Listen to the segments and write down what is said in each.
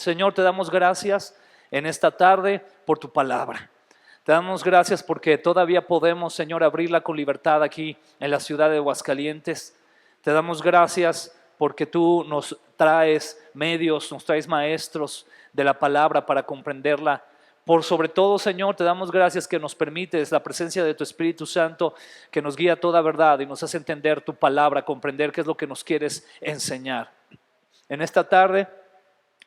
Señor, te damos gracias en esta tarde por tu palabra. Te damos gracias porque todavía podemos, Señor, abrirla con libertad aquí en la ciudad de Aguascalientes. Te damos gracias porque tú nos traes medios, nos traes maestros de la palabra para comprenderla. Por sobre todo, Señor, te damos gracias que nos permites la presencia de tu Espíritu Santo que nos guía a toda verdad y nos hace entender tu palabra, comprender qué es lo que nos quieres enseñar. En esta tarde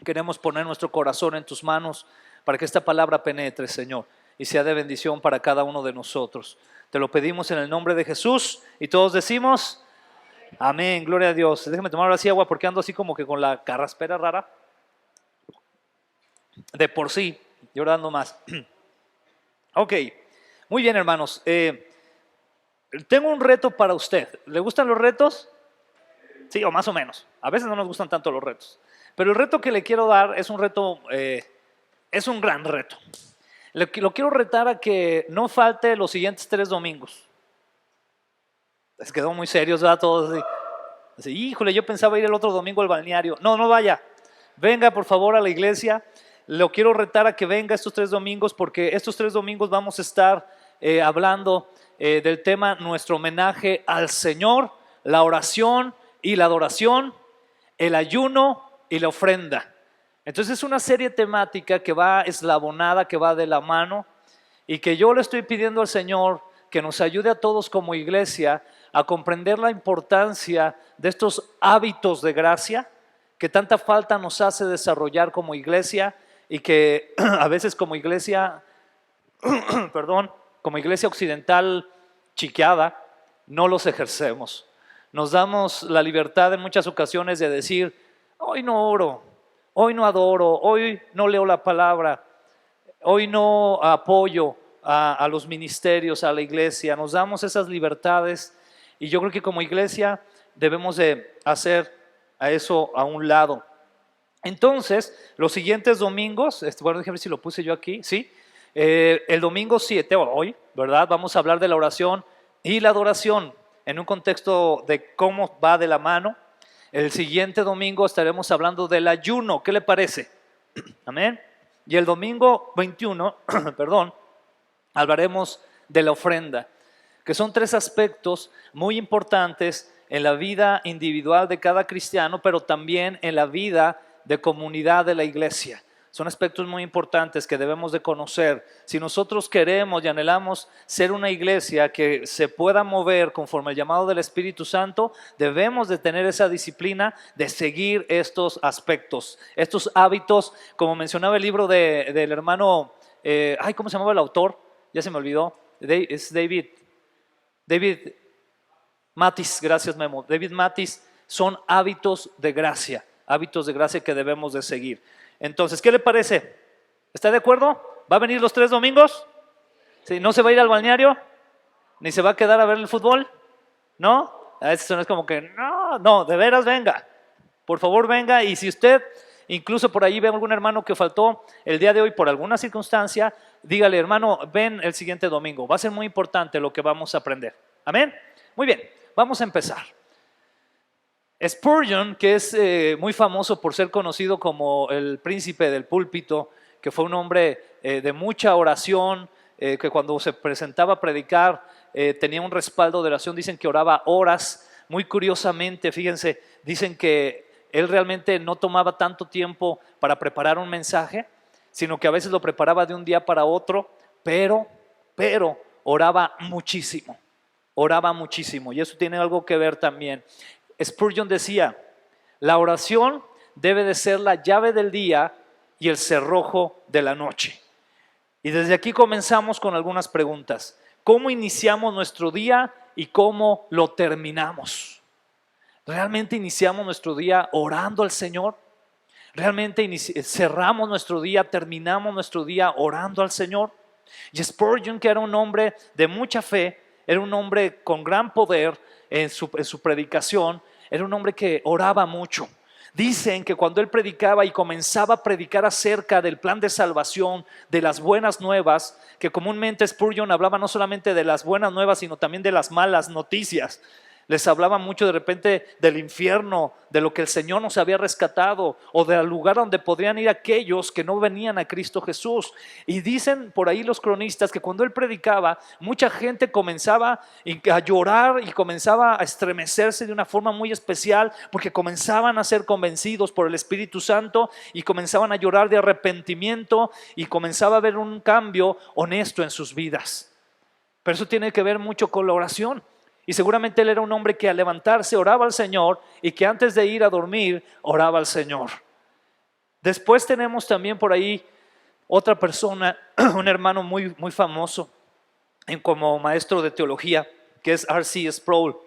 queremos poner nuestro corazón en tus manos para que esta palabra penetre, Señor, y sea de bendición para cada uno de nosotros. Te lo pedimos en el nombre de Jesús y todos decimos amén, gloria a Dios. Déjame tomar ahora sí agua porque ando así como que con la carraspera rara de por sí. Y ahora ando más. Ok, muy bien, hermanos. Tengo un reto para usted. ¿Le gustan los retos? Sí, o más o menos. A veces no nos gustan tanto los retos. Pero el reto que le quiero dar es un reto, es un gran reto. Lo quiero retar a que no falte los siguientes 3 domingos. Les quedó muy serios, ¿verdad? Todos así, híjole, yo pensaba ir el otro domingo al balneario. No, no vaya. Venga, por favor, a la iglesia. Lo quiero retar a que venga estos 3 domingos porque estos 3 domingos vamos a estar hablando del tema nuestro homenaje al Señor, la oración y la adoración, el ayuno y la ofrenda. Entonces es una serie temática que va eslabonada, que va de la mano y que yo le estoy pidiendo al Señor que nos ayude a todos como iglesia a comprender la importancia de estos hábitos de gracia que tanta falta nos hace desarrollar como iglesia y que a veces como iglesia, como iglesia occidental chiqueada, no los ejercemos. Nos damos la libertad en muchas ocasiones de decir, hoy no oro, hoy no adoro, hoy no leo la palabra, hoy no apoyo a los ministerios, a la iglesia. Nos damos esas libertades y yo creo que como iglesia debemos de hacer a eso a un lado. Entonces, los siguientes domingos, bueno, déjame ver si lo puse yo aquí, ¿sí? El domingo 7, hoy, ¿verdad? Vamos a hablar de la oración y la adoración en un contexto de cómo va de la mano. El siguiente domingo estaremos hablando del ayuno, ¿qué le parece? Amén. Y el domingo 21, perdón, hablaremos de la ofrenda, que son 3 aspectos muy importantes en la vida individual de cada cristiano, pero también en la vida de comunidad de la iglesia. Son aspectos muy importantes que debemos de conocer. Si nosotros queremos y anhelamos ser una iglesia que se pueda mover conforme al llamado del Espíritu Santo, debemos de tener esa disciplina de seguir estos aspectos, estos hábitos, como mencionaba el libro del hermano, ¿cómo se llamaba el autor? Ya se me olvidó. Es David Matis, gracias Memo. David Matis, son hábitos de gracia que debemos de seguir. Entonces, ¿qué le parece? ¿Está de acuerdo? ¿Va a venir los 3 domingos? ¿Sí? ¿No se va a ir al balneario? ¿Ni se va a quedar a ver el fútbol? ¿No? A veces es como que, no, de veras venga. Por favor venga, y si usted incluso por ahí ve a algún hermano que faltó el día de hoy por alguna circunstancia, dígale, hermano, ven el siguiente domingo. Va a ser muy importante lo que vamos a aprender. ¿Amén? Muy bien, vamos a empezar. Spurgeon, que es muy famoso por ser conocido como el príncipe del púlpito, que fue un hombre de mucha oración, que cuando se presentaba a predicar tenía un respaldo de oración. Dicen que oraba horas. Muy curiosamente, fíjense, dicen que él realmente no tomaba tanto tiempo para preparar un mensaje, sino que a veces lo preparaba de un día para otro, pero oraba muchísimo, y eso tiene algo que ver también. Spurgeon decía, la oración debe de ser la llave del día y el cerrojo de la noche. Y desde aquí comenzamos con algunas preguntas. ¿Cómo iniciamos nuestro día y cómo lo terminamos? ¿Realmente iniciamos nuestro día orando al Señor? ¿Realmente cerramos nuestro día, terminamos nuestro día orando al Señor? Y Spurgeon, que era un hombre de mucha fe, era un hombre con gran poder en su predicación, era un hombre que oraba mucho. Dicen que cuando él predicaba y comenzaba a predicar acerca del plan de salvación, de las buenas nuevas, que comúnmente Spurgeon hablaba no solamente de las buenas nuevas, sino también de las malas noticias. Les hablaba mucho de repente del infierno, de lo que el Señor nos había rescatado, o del lugar donde podrían ir aquellos que no venían a Cristo Jesús. Y dicen por ahí los cronistas que cuando él predicaba, mucha gente comenzaba a llorar y comenzaba a estremecerse de una forma muy especial, porque comenzaban a ser convencidos por el Espíritu Santo y comenzaban a llorar de arrepentimiento y comenzaba a haber un cambio honesto en sus vidas. Pero eso tiene que ver mucho con la oración. Y seguramente él era un hombre que al levantarse oraba al Señor y que antes de ir a dormir oraba al Señor. Después tenemos también por ahí otra persona, un hermano muy famoso como maestro de teología, que es R.C. Sproul.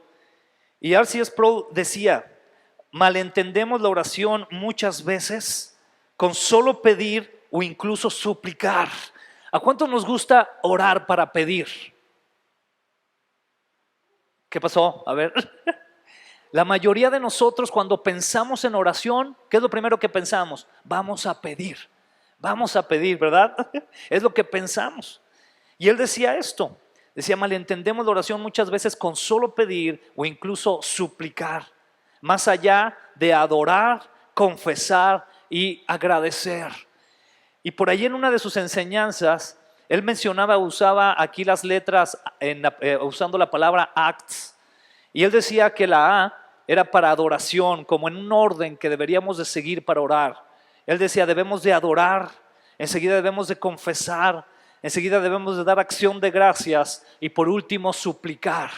Y R.C. Sproul decía: malentendemos la oración muchas veces con solo pedir o incluso suplicar. ¿A cuánto nos gusta orar para pedir? ¿Qué pasó? A ver. La mayoría de nosotros cuando pensamos en oración, ¿qué es lo primero que pensamos? Vamos a pedir, ¿verdad? Es lo que pensamos. Y él decía esto, decía: malentendemos la oración muchas veces con solo pedir o incluso suplicar, más allá de adorar, confesar y agradecer. Y por ahí en una de sus enseñanzas, él mencionaba, usaba aquí las letras usando la palabra acts. Y él decía que la A era para adoración, como en un orden que deberíamos de seguir para orar. Él decía: debemos de adorar, enseguida debemos de confesar, enseguida debemos de dar acción de gracias y por último suplicar.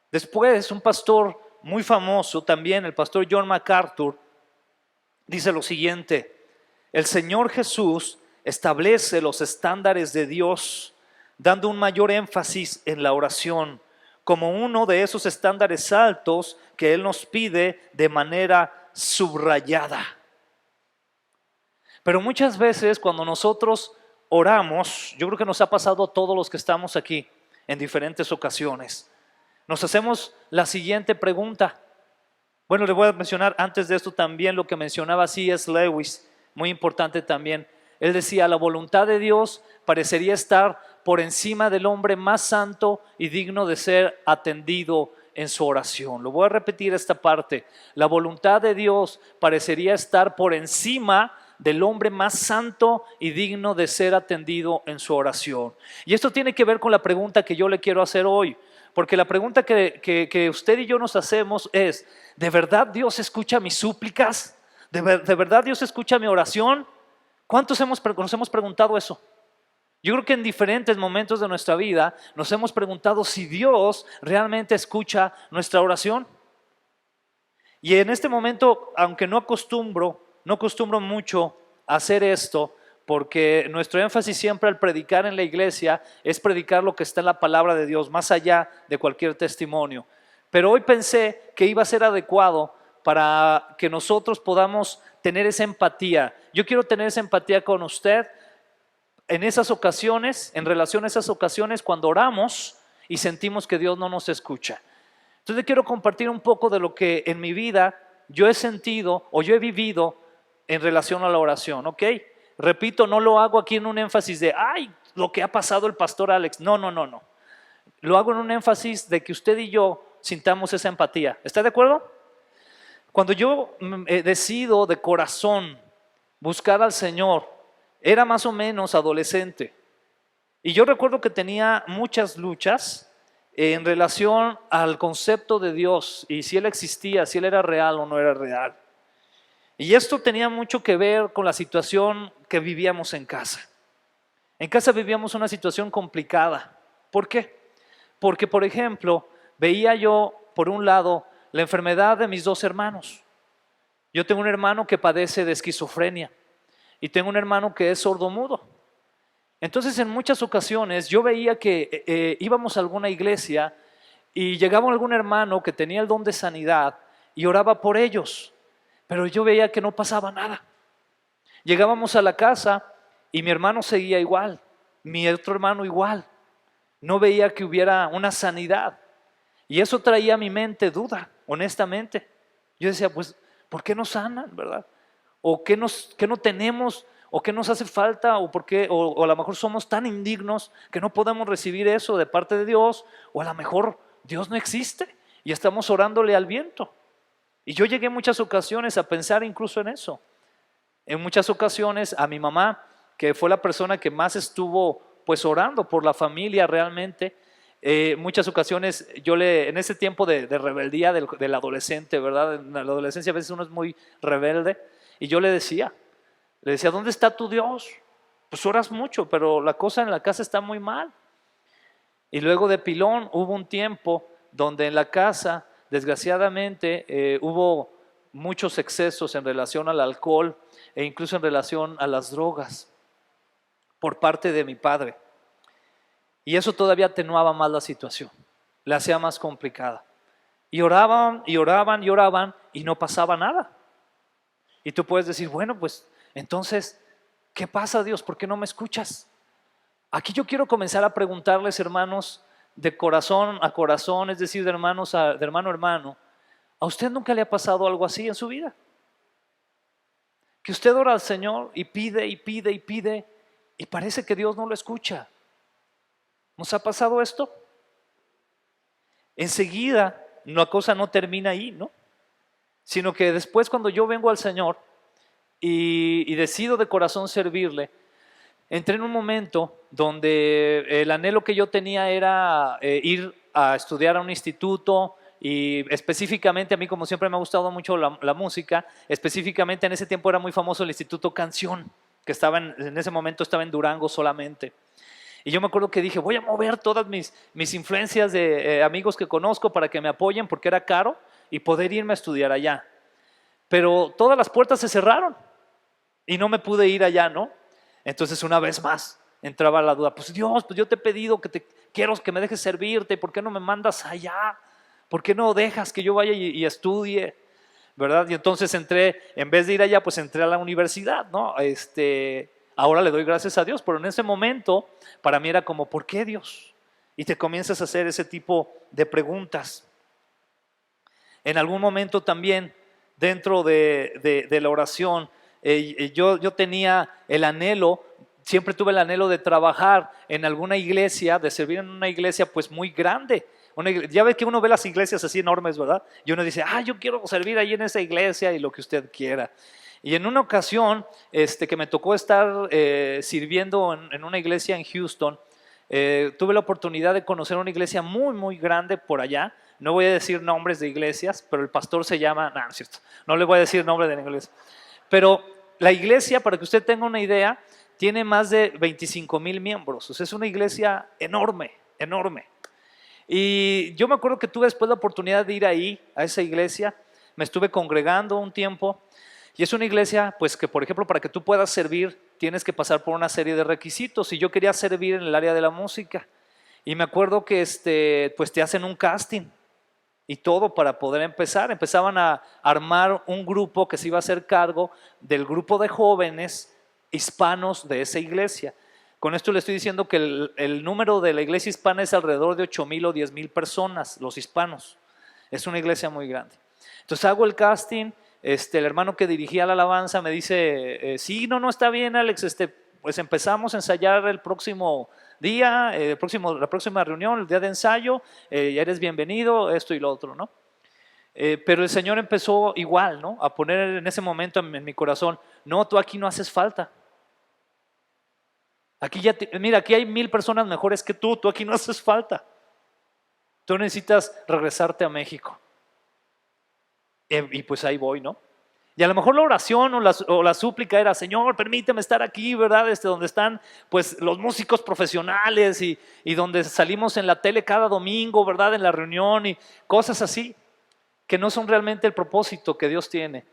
Después, un pastor muy famoso también, el pastor John MacArthur, dice lo siguiente: el Señor Jesús establece los estándares de Dios, dando un mayor énfasis en la oración, como uno de esos estándares altos que Él nos pide de manera subrayada. Pero muchas veces cuando nosotros oramos, yo creo que nos ha pasado a todos los que estamos aquí en diferentes ocasiones, nos hacemos la siguiente pregunta. Bueno, le voy a mencionar antes de esto también lo que mencionaba C.S. Lewis, muy importante también. Él decía: la voluntad de Dios parecería estar por encima del hombre más santo y digno de ser atendido en su oración. Lo voy a repetir esta parte. La voluntad de Dios parecería estar por encima del hombre más santo y digno de ser atendido en su oración. Y esto tiene que ver con la pregunta que yo le quiero hacer hoy. Porque la pregunta que usted y yo nos hacemos es: ¿de verdad Dios escucha mis súplicas? ¿De verdad Dios escucha mi oración? ¿Cuántos nos hemos preguntado eso? Yo creo que en diferentes momentos de nuestra vida nos hemos preguntado si Dios realmente escucha nuestra oración. Y en este momento, aunque no acostumbro mucho a hacer esto, porque nuestro énfasis siempre al predicar en la iglesia es predicar lo que está en la palabra de Dios, más allá de cualquier testimonio. Pero hoy pensé que iba a ser adecuado para que nosotros podamos tener esa empatía. Yo quiero tener esa empatía con usted en esas ocasiones, en relación a esas ocasiones cuando oramos y sentimos que Dios no nos escucha. Entonces quiero compartir un poco de lo que en mi vida yo he sentido o yo he vivido en relación a la oración, ¿ok? Repito, no lo hago aquí en un énfasis de, ay, lo que ha pasado el pastor Alex. No. Lo hago en un énfasis de que usted y yo sintamos esa empatía. ¿Está de acuerdo? Cuando yo decido de corazón buscar al Señor, era más o menos adolescente. Y yo recuerdo que tenía muchas luchas en relación al concepto de Dios y si Él existía, si Él era real o no era real. Y esto tenía mucho que ver con la situación que vivíamos en casa. En casa vivíamos una situación complicada. ¿Por qué? Porque, por ejemplo, veía yo, por un lado, la enfermedad de mis dos hermanos. Yo tengo un hermano que padece de esquizofrenia y tengo un hermano que es sordomudo. Entonces, en muchas ocasiones yo veía que íbamos a alguna iglesia y llegaba algún hermano que tenía el don de sanidad y oraba por ellos, pero yo veía que no pasaba nada. Llegábamos a la casa y mi hermano seguía igual, mi otro hermano igual. No veía que hubiera una sanidad. Y eso traía a mi mente duda, honestamente. Yo decía, pues, ¿por qué no sanan, verdad? ¿O qué no tenemos? ¿O qué nos hace falta? ¿O por qué? O a lo mejor somos tan indignos que no podemos recibir eso de parte de Dios. O a lo mejor Dios no existe y estamos orándole al viento. Y yo llegué en muchas ocasiones a pensar incluso en eso. En muchas ocasiones a mi mamá, que fue la persona que más estuvo pues orando por la familia realmente, muchas ocasiones en ese tiempo de rebeldía del adolescente, ¿verdad? En la adolescencia a veces uno es muy rebelde, y yo le decía, ¿dónde está tu Dios? Pues oras mucho, pero la cosa en la casa está muy mal. Y luego de pilón hubo un tiempo donde en la casa, desgraciadamente, hubo muchos excesos en relación al alcohol e incluso en relación a las drogas por parte de mi padre. Y eso todavía atenuaba más la situación, la hacía más complicada. Y oraban y oraban y oraban y no pasaba nada. Y tú puedes decir, bueno, pues entonces, ¿qué pasa, Dios? ¿Por qué no me escuchas? Aquí yo quiero comenzar a preguntarles, hermanos, de corazón a corazón, es decir, de hermano a hermano, ¿a usted nunca le ha pasado algo así en su vida? Que usted ora al Señor y pide y pide y pide y parece que Dios no lo escucha. ¿Nos ha pasado esto? Enseguida la cosa no termina ahí, ¿no? Sino que después, cuando yo vengo al Señor y decido de corazón servirle, entré en un momento donde el anhelo que yo tenía era ir a estudiar a un instituto, y específicamente a mí, como siempre me ha gustado mucho la música, específicamente en ese tiempo era muy famoso el Instituto Canción, que estaba en ese momento estaba en Durango solamente. Y yo me acuerdo que dije, voy a mover todas mis influencias de amigos que conozco para que me apoyen, porque era caro, y poder irme a estudiar allá. Pero todas las puertas se cerraron y no me pude ir allá, ¿no? Entonces una vez más entraba la duda, pues Dios, pues yo te he pedido quiero que me dejes servirte, ¿por qué no me mandas allá? ¿Por qué no dejas que yo vaya y estudie? ¿Verdad? Y entonces en vez de ir allá, pues entré a la universidad, ¿no? Ahora le doy gracias a Dios, pero en ese momento para mí era como, ¿por qué, Dios? Y te comienzas a hacer ese tipo de preguntas. En algún momento también, dentro de la oración, yo tenía el anhelo, siempre tuve el anhelo de trabajar en alguna iglesia, de servir en una iglesia pues muy grande. Ya ves que uno ve las iglesias así enormes, ¿verdad? Y uno dice, yo quiero servir ahí en esa iglesia y lo que usted quiera. Y en una ocasión que me tocó estar sirviendo en una iglesia en Houston, tuve la oportunidad de conocer una iglesia muy, muy grande por allá. No voy a decir nombres de iglesias, pero el pastor se llama, no es cierto, no le voy a decir nombre de la iglesia. Pero la iglesia, para que usted tenga una idea, tiene más de 25,000 miembros. O sea, es una iglesia enorme, enorme. Y yo me acuerdo que tuve después la oportunidad de ir ahí, a esa iglesia. Me estuve congregando un tiempo. Y es una iglesia, pues que por ejemplo, para que tú puedas servir, tienes que pasar por una serie de requisitos. Y yo quería servir en el área de la música. Y me acuerdo que pues te hacen un casting y todo para poder empezar. Empezaban a armar un grupo que se iba a hacer cargo del grupo de jóvenes hispanos de esa iglesia. Con esto le estoy diciendo que el número de la iglesia hispana es alrededor de 8,000 o 10,000 personas, los hispanos. Es una iglesia muy grande. Entonces hago el casting, el hermano que dirigía la alabanza me dice, sí, no, está bien, Alex, pues empezamos a ensayar el próximo día, la próxima reunión, el día de ensayo, ya eres bienvenido, esto y lo otro, ¿no? Pero el Señor empezó igual, ¿no? A poner en ese momento en mi corazón, no, tú aquí no haces falta. Mira, aquí hay 1,000 personas mejores que tú aquí no haces falta. Tú necesitas regresarte a México. Y pues ahí voy, ¿no? Y a lo mejor la oración o la súplica era, Señor, permíteme estar aquí, ¿verdad? Donde están pues los músicos profesionales y donde salimos en la tele cada domingo, ¿verdad? En la reunión y cosas así, que no son realmente el propósito que Dios tiene.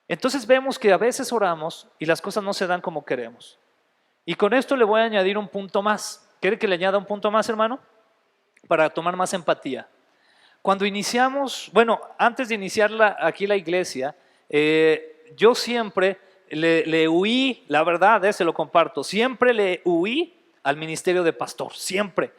Entonces vemos que a veces oramos y las cosas no se dan como queremos. Y con esto le voy a añadir un punto más. ¿Quiere que le añada un punto más, hermano? Para tomar más empatía. Cuando iniciamos, bueno, antes de iniciar aquí la iglesia, yo siempre le huí, la verdad, se lo comparto, siempre le huí al ministerio de pastor, siempre.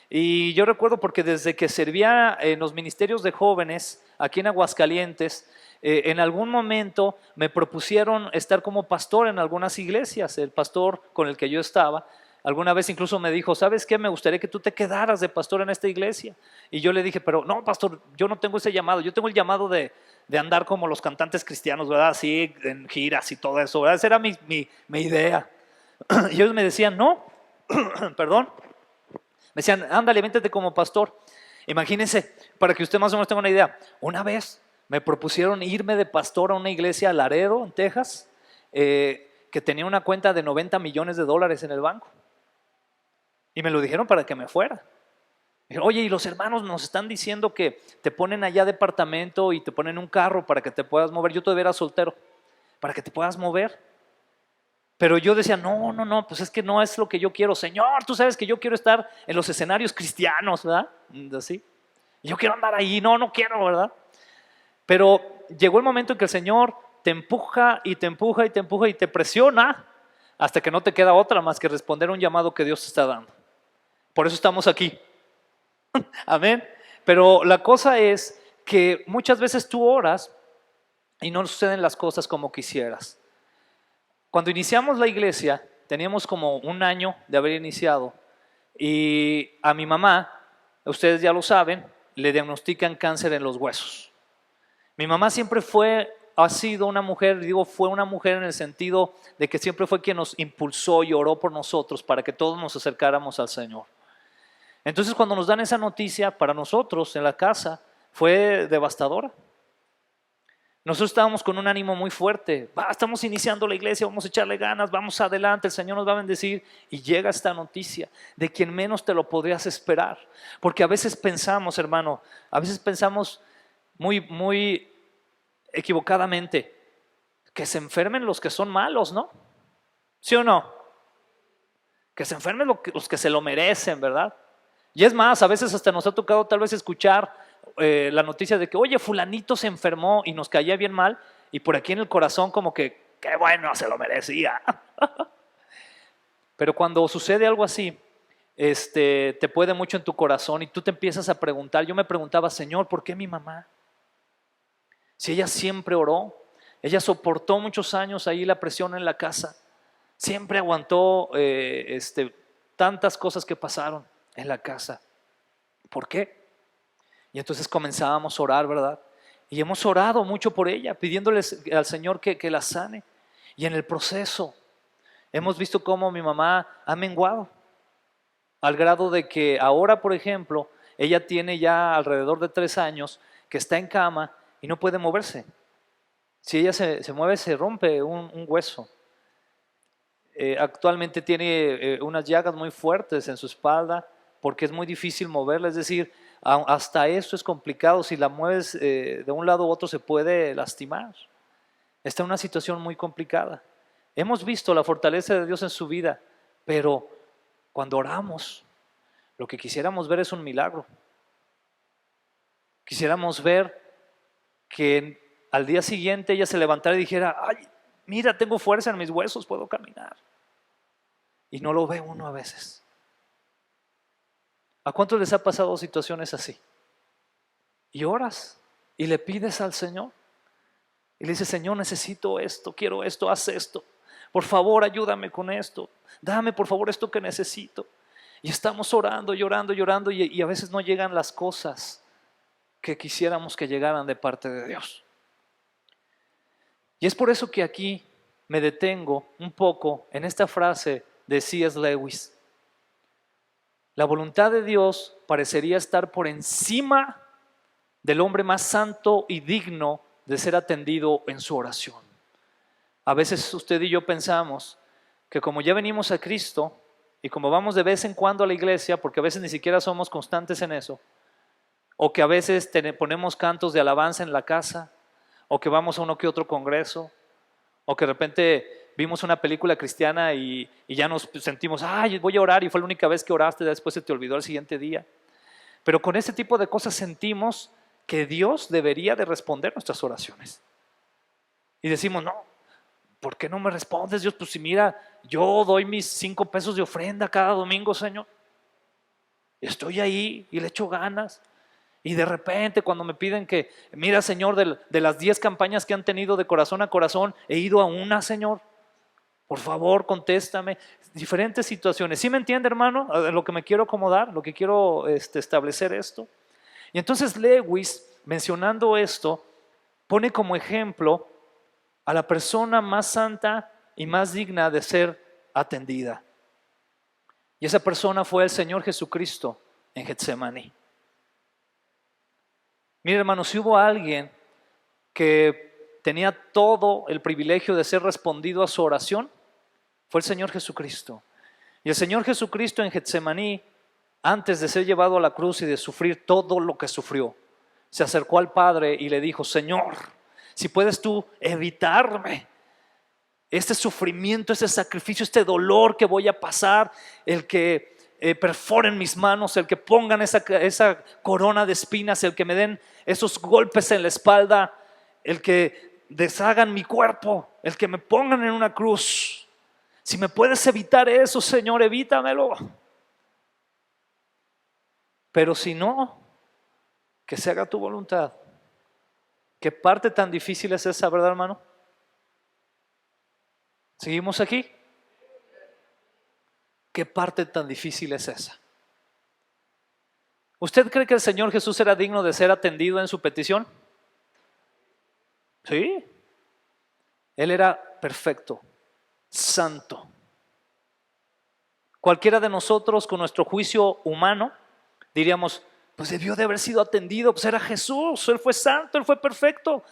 Y yo recuerdo porque desde que servía en los ministerios de jóvenes aquí en Aguascalientes, en algún momento me propusieron estar como pastor en algunas iglesias. El pastor con el que yo estaba alguna vez incluso me dijo, ¿sabes qué? Me gustaría que tú te quedaras de pastor en esta iglesia. Y yo le dije, pero no, pastor, yo no tengo ese llamado. Yo tengo el llamado de andar como los cantantes cristianos, ¿verdad? Así, en giras y todo eso, ¿verdad? Esa era mi idea. Y ellos me decían, no, perdón. Me decían, ándale, véntete como pastor. Imagínense, para que usted más o menos tenga una idea. Una vez me propusieron irme de pastor a una iglesia a Laredo, en Texas, que tenía una cuenta de $90 millones en el banco. Y me lo dijeron para que me fuera. Dijeron, oye, y los hermanos nos están diciendo que te ponen allá departamento y te ponen un carro para que te puedas mover. Yo todavía era soltero, para que te puedas mover. Pero yo decía, no, pues es que no es lo que yo quiero. Señor, tú sabes que yo quiero estar en los escenarios cristianos, ¿verdad? Así. Yo quiero andar ahí, no quiero, ¿verdad? Pero llegó el momento en que el Señor te empuja y te empuja y te empuja y te presiona hasta que no te queda otra más que responder a un llamado que Dios te está dando. Por eso estamos aquí. Amén. Pero la cosa es que muchas veces tú oras y no suceden las cosas como quisieras. Cuando iniciamos la iglesia, teníamos como un año de haber iniciado y a mi mamá, ustedes ya lo saben, le diagnostican cáncer en los huesos. Mi mamá siempre ha sido una mujer, digo fue una mujer en el sentido de que siempre fue quien nos impulsó y oró por nosotros para que todos nos acercáramos al Señor. Entonces cuando nos dan esa noticia, para nosotros en la casa fue devastadora. Nosotros estábamos con un ánimo muy fuerte. Estamos iniciando la iglesia, vamos a echarle ganas, vamos adelante, el Señor nos va a bendecir. Y llega esta noticia de quien menos te lo podrías esperar. Porque a veces pensamos, hermano, a veces pensamos muy equivocadamente que se enfermen los que son malos, ¿no? ¿Sí o no? Que se enfermen los que se lo merecen, ¿verdad? Y es más, a veces hasta nos ha tocado tal vez escuchar la noticia de que, oye, fulanito se enfermó y nos caía bien mal, y por aquí en el corazón como que, qué bueno, se lo merecía. Pero cuando sucede algo así, te puede mucho en tu corazón y tú te empiezas a preguntar. Yo me preguntaba, Señor, ¿por qué mi mamá? Si ella siempre oró, ella soportó muchos años ahí la presión en la casa, siempre aguantó tantas cosas que pasaron en la casa. ¿Por qué? Y entonces comenzábamos a orar, ¿verdad? Y hemos orado mucho por ella, pidiéndoles al Señor que la sane. Y en el proceso hemos visto cómo mi mamá ha menguado, al grado de que ahora, por ejemplo, ella tiene ya alrededor de 3 años que está en cama y no puede moverse. Si ella se mueve, se rompe un hueso. Actualmente tiene unas llagas muy fuertes en su espalda porque es muy difícil moverla, es decir, hasta eso es complicado, si la mueves de un lado u otro se puede lastimar. Está en una situación muy complicada. Hemos visto la fortaleza de Dios en su vida, pero cuando oramos, lo que quisiéramos ver es un milagro. Quisiéramos ver que al día siguiente ella se levantara y dijera, ay, mira, tengo fuerza en mis huesos, puedo caminar. Y no lo ve uno a veces. ¿A cuántos les ha pasado situaciones así? Y oras y le pides al Señor. Y le dices, Señor, necesito esto, quiero esto, haz esto. Por favor, ayúdame con esto. Dame, por favor, esto que necesito. Y estamos orando, llorando y a veces no llegan las cosas que quisiéramos que llegaran de parte de Dios. Y es por eso que aquí me detengo un poco en esta frase de C.S. Lewis. La voluntad de Dios parecería estar por encima del hombre más santo y digno de ser atendido en su oración. A veces usted y yo pensamos que como ya venimos a Cristo y como vamos de vez en cuando a la iglesia, porque a veces ni siquiera somos constantes en eso, o que a veces ponemos cantos de alabanza en la casa, o que vamos a uno que otro congreso, o que de repente vimos una película cristiana y ya nos sentimos, ay, voy a orar y fue la única vez que oraste, después se te olvidó el siguiente día. Pero con este tipo de cosas sentimos que Dios debería de responder nuestras oraciones. Y decimos, no, ¿por qué no me respondes, Dios? Pues si mira, yo doy mis 5 pesos de ofrenda cada domingo, Señor. Estoy ahí y le echo ganas. Y de repente cuando me piden que, mira, Señor, de las 10 campañas que han tenido de corazón a corazón, he ido a una, Señor. Por favor, contéstame. Diferentes situaciones. ¿Sí me entiende, hermano? Lo que me quiero acomodar, lo que quiero establecer esto. Y entonces Lewis, mencionando esto, pone como ejemplo a la persona más santa y más digna de ser atendida. Y esa persona fue el Señor Jesucristo en Getsemaní. Mire, hermano, si hubo alguien que tenía todo el privilegio de ser respondido a su oración, fue el Señor Jesucristo. Y el Señor Jesucristo en Getsemaní, antes de ser llevado a la cruz y de sufrir todo lo que sufrió, se acercó al Padre y le dijo: Señor, si puedes tú evitarme este sufrimiento, este sacrificio, este dolor que voy a pasar, el que perforen mis manos, el que pongan esa corona de espinas, el que me den esos golpes en la espalda, el que deshagan mi cuerpo, el que me pongan en una cruz. Si me puedes evitar eso, Señor, evítamelo. Pero si no, que se haga tu voluntad. ¿Qué parte tan difícil es esa, verdad, hermano? ¿Seguimos aquí? ¿Qué parte tan difícil es esa? ¿Usted cree que el Señor Jesús era digno de ser atendido en su petición? Sí. Él era perfecto, santo. Cualquiera de nosotros con nuestro juicio humano diríamos: pues debió de haber sido atendido, pues era Jesús, Él fue santo, Él fue perfecto.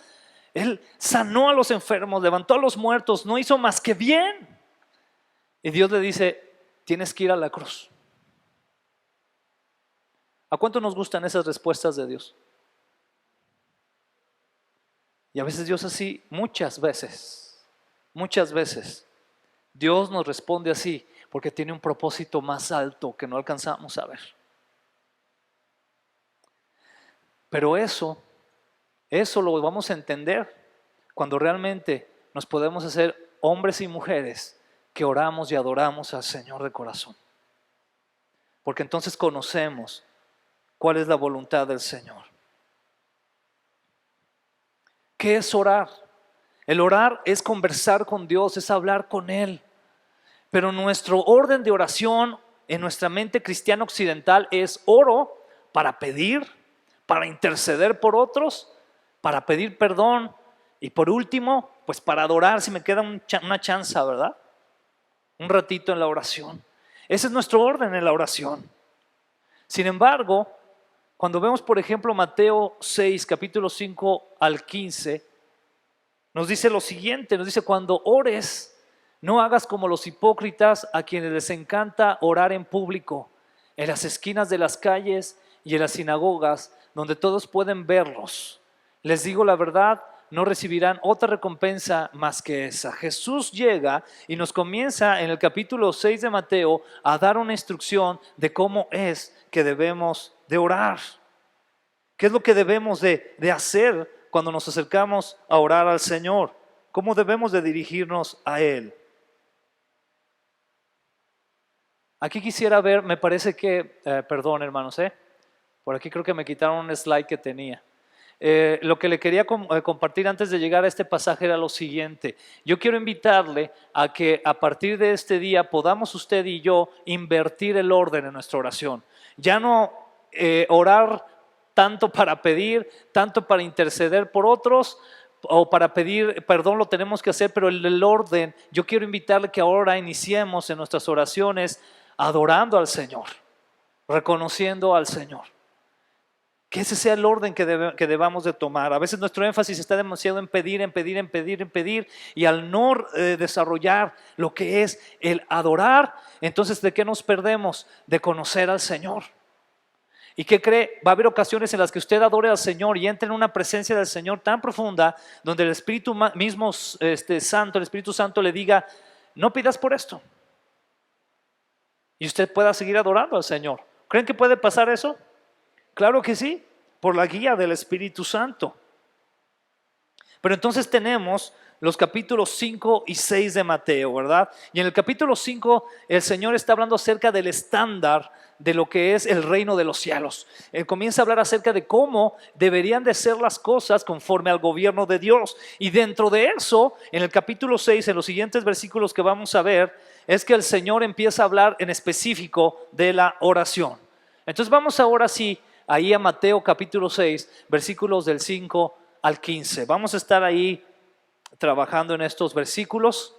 Él sanó a los enfermos, levantó a los muertos, no hizo más que bien. Y Dios le dice: tienes que ir a la cruz. ¿A cuánto nos gustan esas respuestas de Dios? Y a veces Dios así, muchas veces, Dios nos responde así porque tiene un propósito más alto que no alcanzamos a ver. Pero eso lo vamos a entender cuando realmente nos podemos hacer hombres y mujeres que oramos y adoramos al Señor de corazón. Porque entonces conocemos cuál es la voluntad del Señor. ¿Qué es orar? El orar es conversar con Dios, es hablar con Él. Pero nuestro orden de oración en nuestra mente cristiana occidental es: oro para pedir, para interceder por otros, para pedir perdón y por último, pues para adorar si me queda una chance, ¿verdad? Un ratito en la oración. Ese es nuestro orden en la oración. Sin embargo, cuando vemos por ejemplo Mateo 6, capítulo 5 al 15, nos dice lo siguiente, nos dice: cuando ores, no hagas como los hipócritas, a quienes les encanta orar en público, en las esquinas de las calles y en las sinagogas, donde todos pueden verlos. Les digo la verdad, no recibirán otra recompensa más que esa. Jesús llega y nos comienza en el capítulo 6 de Mateo a dar una instrucción de cómo es que debemos de orar. ¿Qué es lo que debemos de hacer cuando nos acercamos a orar al Señor? ¿Cómo debemos de dirigirnos a Él? Aquí quisiera ver, me parece que, perdón hermanos, por aquí creo que me quitaron un slide que tenía. Lo que le quería compartir antes de llegar a este pasaje era lo siguiente. Yo quiero invitarle a que a partir de este día podamos usted y yo invertir el orden en nuestra oración. Ya no orar tanto para pedir, tanto para interceder por otros o para pedir perdón, lo tenemos que hacer, pero el orden, yo quiero invitarle que ahora iniciemos en nuestras oraciones adorando al Señor, reconociendo al Señor. Que ese sea el orden que debamos de tomar. A veces nuestro énfasis está demasiado en pedir, y al no desarrollar lo que es el adorar, entonces ¿de qué nos perdemos? De conocer al Señor. ¿Y qué cree? Va a haber ocasiones en las que usted adore al Señor y entre en una presencia del Señor tan profunda, donde el Espíritu mismo Santo, el Espíritu Santo le diga: no pidas por esto. Y usted pueda seguir adorando al Señor. ¿Creen que puede pasar eso? Claro que sí, por la guía del Espíritu Santo. Pero entonces tenemos los capítulos 5 y 6 de Mateo, ¿verdad? Y en el capítulo 5 el Señor está hablando acerca del estándar de lo que es el reino de los cielos. Él comienza a hablar acerca de cómo deberían de ser las cosas conforme al gobierno de Dios. Y dentro de eso, en el capítulo 6, en los siguientes versículos que vamos a ver, es que el Señor empieza a hablar en específico de la oración. Entonces vamos ahora sí, ahí a Mateo capítulo 6, versículos del 5 al 15. Vamos a estar ahí trabajando en estos versículos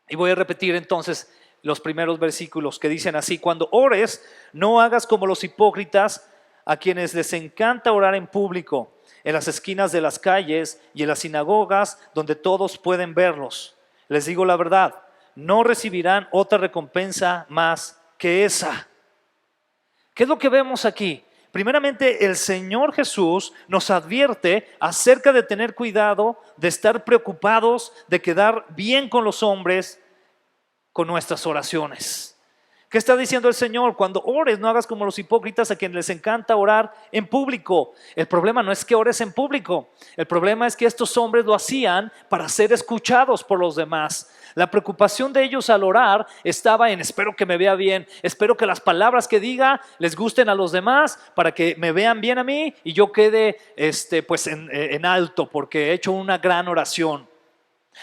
y voy a repetir entonces los primeros versículos que dicen así: cuando ores, no hagas como los hipócritas, a quienes les encanta orar en público, en las esquinas de las calles y en las sinagogas donde todos pueden verlos. Les digo la verdad, no recibirán otra recompensa más que esa. ¿Qué es lo que vemos aquí? Primeramente, el Señor Jesús nos advierte acerca de tener cuidado, de estar preocupados, de quedar bien con los hombres con nuestras oraciones. ¿Qué está diciendo el Señor? Cuando ores, no hagas como los hipócritas, a quienes les encanta orar en público. El problema no es que ores en público. El problema es que estos hombres lo hacían para ser escuchados por los demás. La preocupación de ellos al orar estaba en: espero que me vea bien, espero que las palabras que diga les gusten a los demás para que me vean bien a mí y yo quede en alto porque he hecho una gran oración.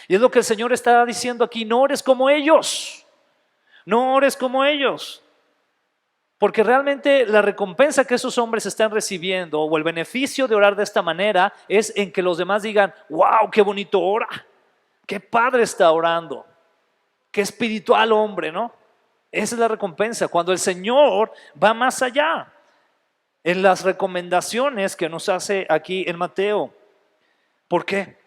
Y es lo que el Señor está diciendo aquí: no ores como ellos. No ores como ellos, porque realmente la recompensa que esos hombres están recibiendo o el beneficio de orar de esta manera es en que los demás digan: wow, qué bonito ora, qué padre está orando, qué espiritual hombre, ¿no? Esa es la recompensa. Cuando el Señor va más allá en las recomendaciones que nos hace aquí en Mateo. ¿Por qué?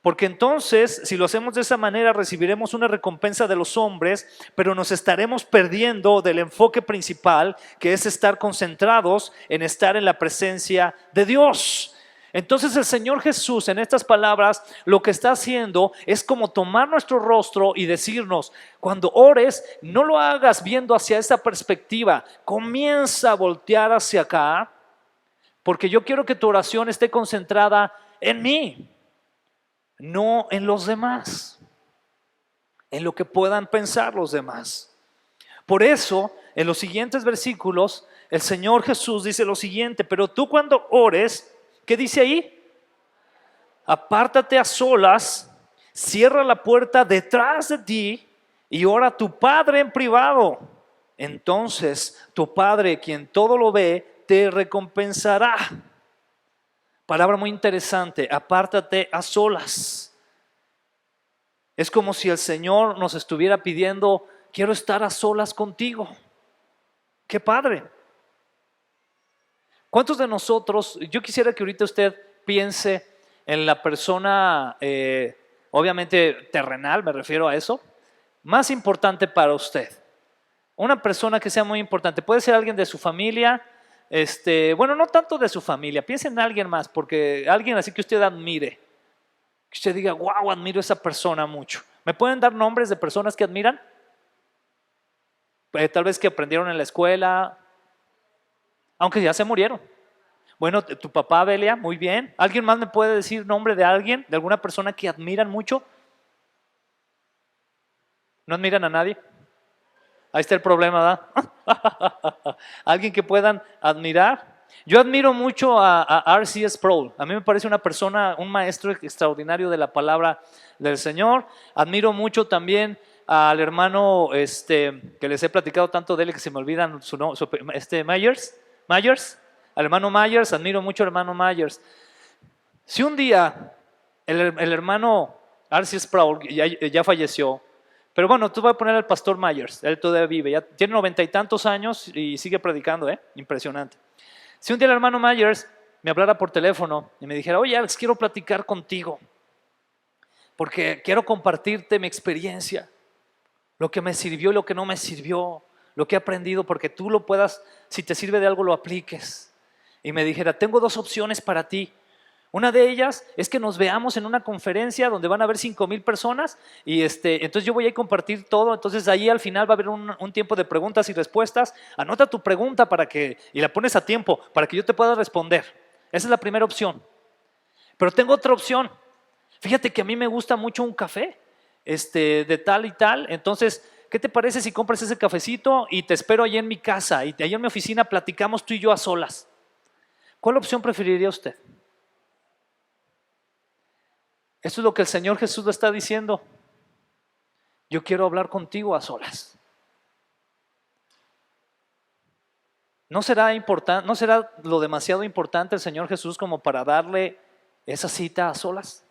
Porque entonces, si lo hacemos de esa manera, recibiremos una recompensa de los hombres, pero nos estaremos perdiendo del enfoque principal, que es estar concentrados en estar en la presencia de Dios. Entonces el Señor Jesús, en estas palabras, lo que está haciendo es como tomar nuestro rostro y decirnos: cuando ores, no lo hagas viendo hacia esa perspectiva, comienza a voltear hacia acá, porque yo quiero que tu oración esté concentrada en mí, no en los demás, en lo que puedan pensar los demás. Por eso, en los siguientes versículos, el Señor Jesús dice lo siguiente: pero tú cuando ores, ¿qué dice ahí? Apártate a solas, cierra la puerta detrás de ti y ora a tu Padre en privado. Entonces tu Padre, quien todo lo ve, te recompensará. Palabra muy interesante: apártate a solas. Es como si el Señor nos estuviera pidiendo: quiero estar a solas contigo. ¡Qué padre! ¿Cuántos de nosotros, yo quisiera que ahorita usted piense en la persona, obviamente terrenal, me refiero a eso, más importante para usted? Una persona que sea muy importante. Puede ser alguien de su familia, no tanto de su familia, piense en alguien más, porque alguien así que usted admire, que usted diga: wow, admiro a esa persona mucho. ¿Me pueden dar nombres de personas que admiran? Tal vez que aprendieron en la escuela, aunque ya se murieron. Bueno, tu papá, Belia, muy bien. ¿Alguien más me puede decir nombre de alguien, de alguna persona que admiran mucho? ¿No admiran a nadie? Ahí está el problema, ¿verdad? ¿Alguien que puedan admirar? Yo admiro mucho a R.C. Sproul. A mí me parece una persona, un maestro extraordinario de la palabra del Señor. Admiro mucho también al hermano que les he platicado tanto de él que se me olvidan su nombre, Myers. Al hermano Myers, admiro mucho al hermano Myers. Si un día el hermano R.C. Sproul ya falleció, pero bueno, tú vas a poner al pastor Myers, él todavía vive, ya tiene 90 y tantos años y sigue predicando, impresionante. Si un día el hermano Myers me hablara por teléfono y me dijera: oye, Alex, quiero platicar contigo porque quiero compartirte mi experiencia, lo que me sirvió y lo que no me sirvió, lo que he aprendido, porque tú lo puedas, si te sirve de algo, lo apliques. Y me dijera: tengo dos opciones para ti. Una de ellas es que nos veamos en una conferencia donde van a haber 5,000 personas y entonces yo voy a compartir todo. Entonces ahí al final va a haber un tiempo de preguntas y respuestas. Anota tu pregunta y la pones a tiempo para que yo te pueda responder. Esa es la primera opción. Pero tengo otra opción. Fíjate que a mí me gusta mucho un café, de tal y tal. Entonces, ¿qué te parece si compras ese cafecito y te espero allí en mi casa y allí en mi oficina platicamos tú y yo a solas? ¿Cuál opción preferiría usted? Esto es lo que el Señor Jesús le está diciendo. Yo quiero hablar contigo a solas. ¿No será importante, no será lo demasiado importante el Señor Jesús como para darle esa cita a solas?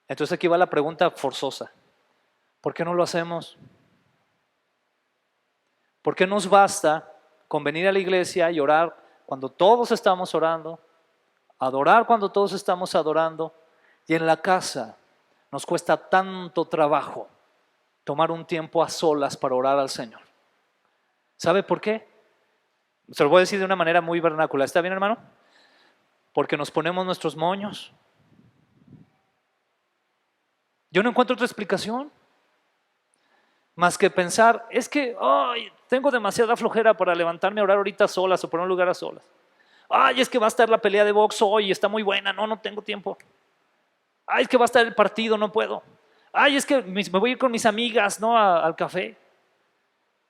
Entonces aquí va la pregunta forzosa. ¿Por qué no lo hacemos? ¿Por qué nos basta con venir a la iglesia y orar cuando todos estamos orando, adorar cuando todos estamos adorando, y en la casa nos cuesta tanto trabajo tomar un tiempo a solas para orar al Señor? ¿Sabe por qué? Se lo voy a decir de una manera muy vernácula. ¿Está bien, hermano? Porque nos ponemos nuestros moños. Yo no encuentro otra explicación más que pensar, es que tengo demasiada flojera para levantarme a orar ahorita solas o por un lugar a solas. Ay, es que va a estar la pelea de box hoy y está muy buena, no tengo tiempo. Ay, es que va a estar el partido, no puedo. Ay, es que me voy a ir con mis amigas, ¿no? Al café.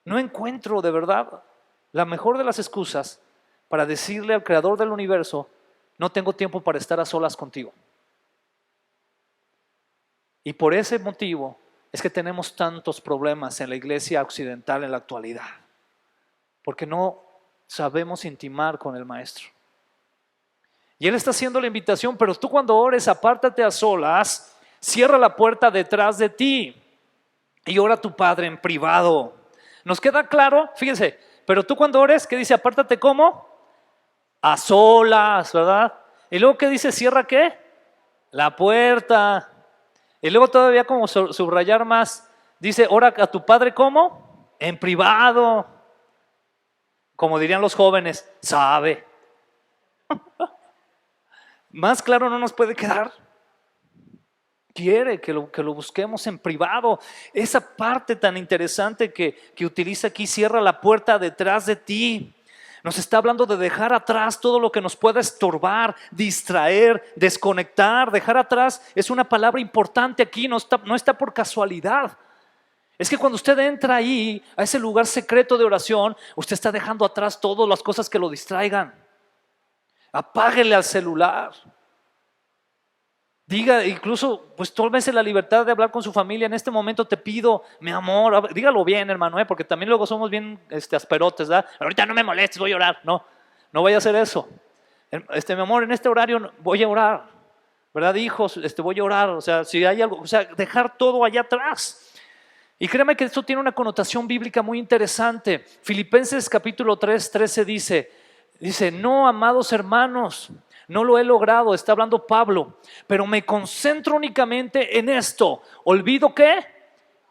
No encuentro de verdad la mejor de las excusas para decirle al creador del universo, no tengo tiempo para estar a solas contigo. Y por ese motivo es que tenemos tantos problemas en la iglesia occidental en la actualidad, porque no sabemos intimar con el Maestro. Y Él está haciendo la invitación, pero tú cuando ores, apártate a solas, cierra la puerta detrás de ti y ora a tu Padre en privado. ¿Nos queda claro? Fíjense, pero tú cuando ores, ¿qué dice? Apártate, ¿cómo? A solas, ¿verdad? Y luego, ¿qué dice? Cierra, ¿qué? La puerta. Y luego todavía como subrayar más, dice, ora a tu Padre, ¿cómo? En privado. Como dirían los jóvenes, sabe. Más claro no nos puede quedar. Quiere que lo busquemos en privado. Esa parte tan interesante que utiliza aquí, cierra la puerta detrás de ti. Nos está hablando de dejar atrás todo lo que nos pueda estorbar, distraer, desconectar. Dejar atrás es una palabra importante aquí, no está por casualidad. Es que cuando usted entra ahí, a ese lugar secreto de oración, usted está dejando atrás todas las cosas que lo distraigan. Apáguele al celular. Diga, incluso, pues tómese la libertad de hablar con su familia. En este momento te pido, mi amor, dígalo bien, hermano, porque también luego somos bien asperotes, ¿verdad? Ahorita no me molestes, voy a orar. No vaya a hacer eso. Mi amor, en este horario voy a orar, ¿verdad, hijos? Voy a orar, o sea, si hay algo, o sea, dejar todo allá atrás. Y créeme que esto tiene una connotación bíblica muy interesante. Filipenses capítulo 3, 13 dice, no, amados hermanos, no lo he logrado, está hablando Pablo, pero me concentro únicamente en esto. ¿Olvido qué?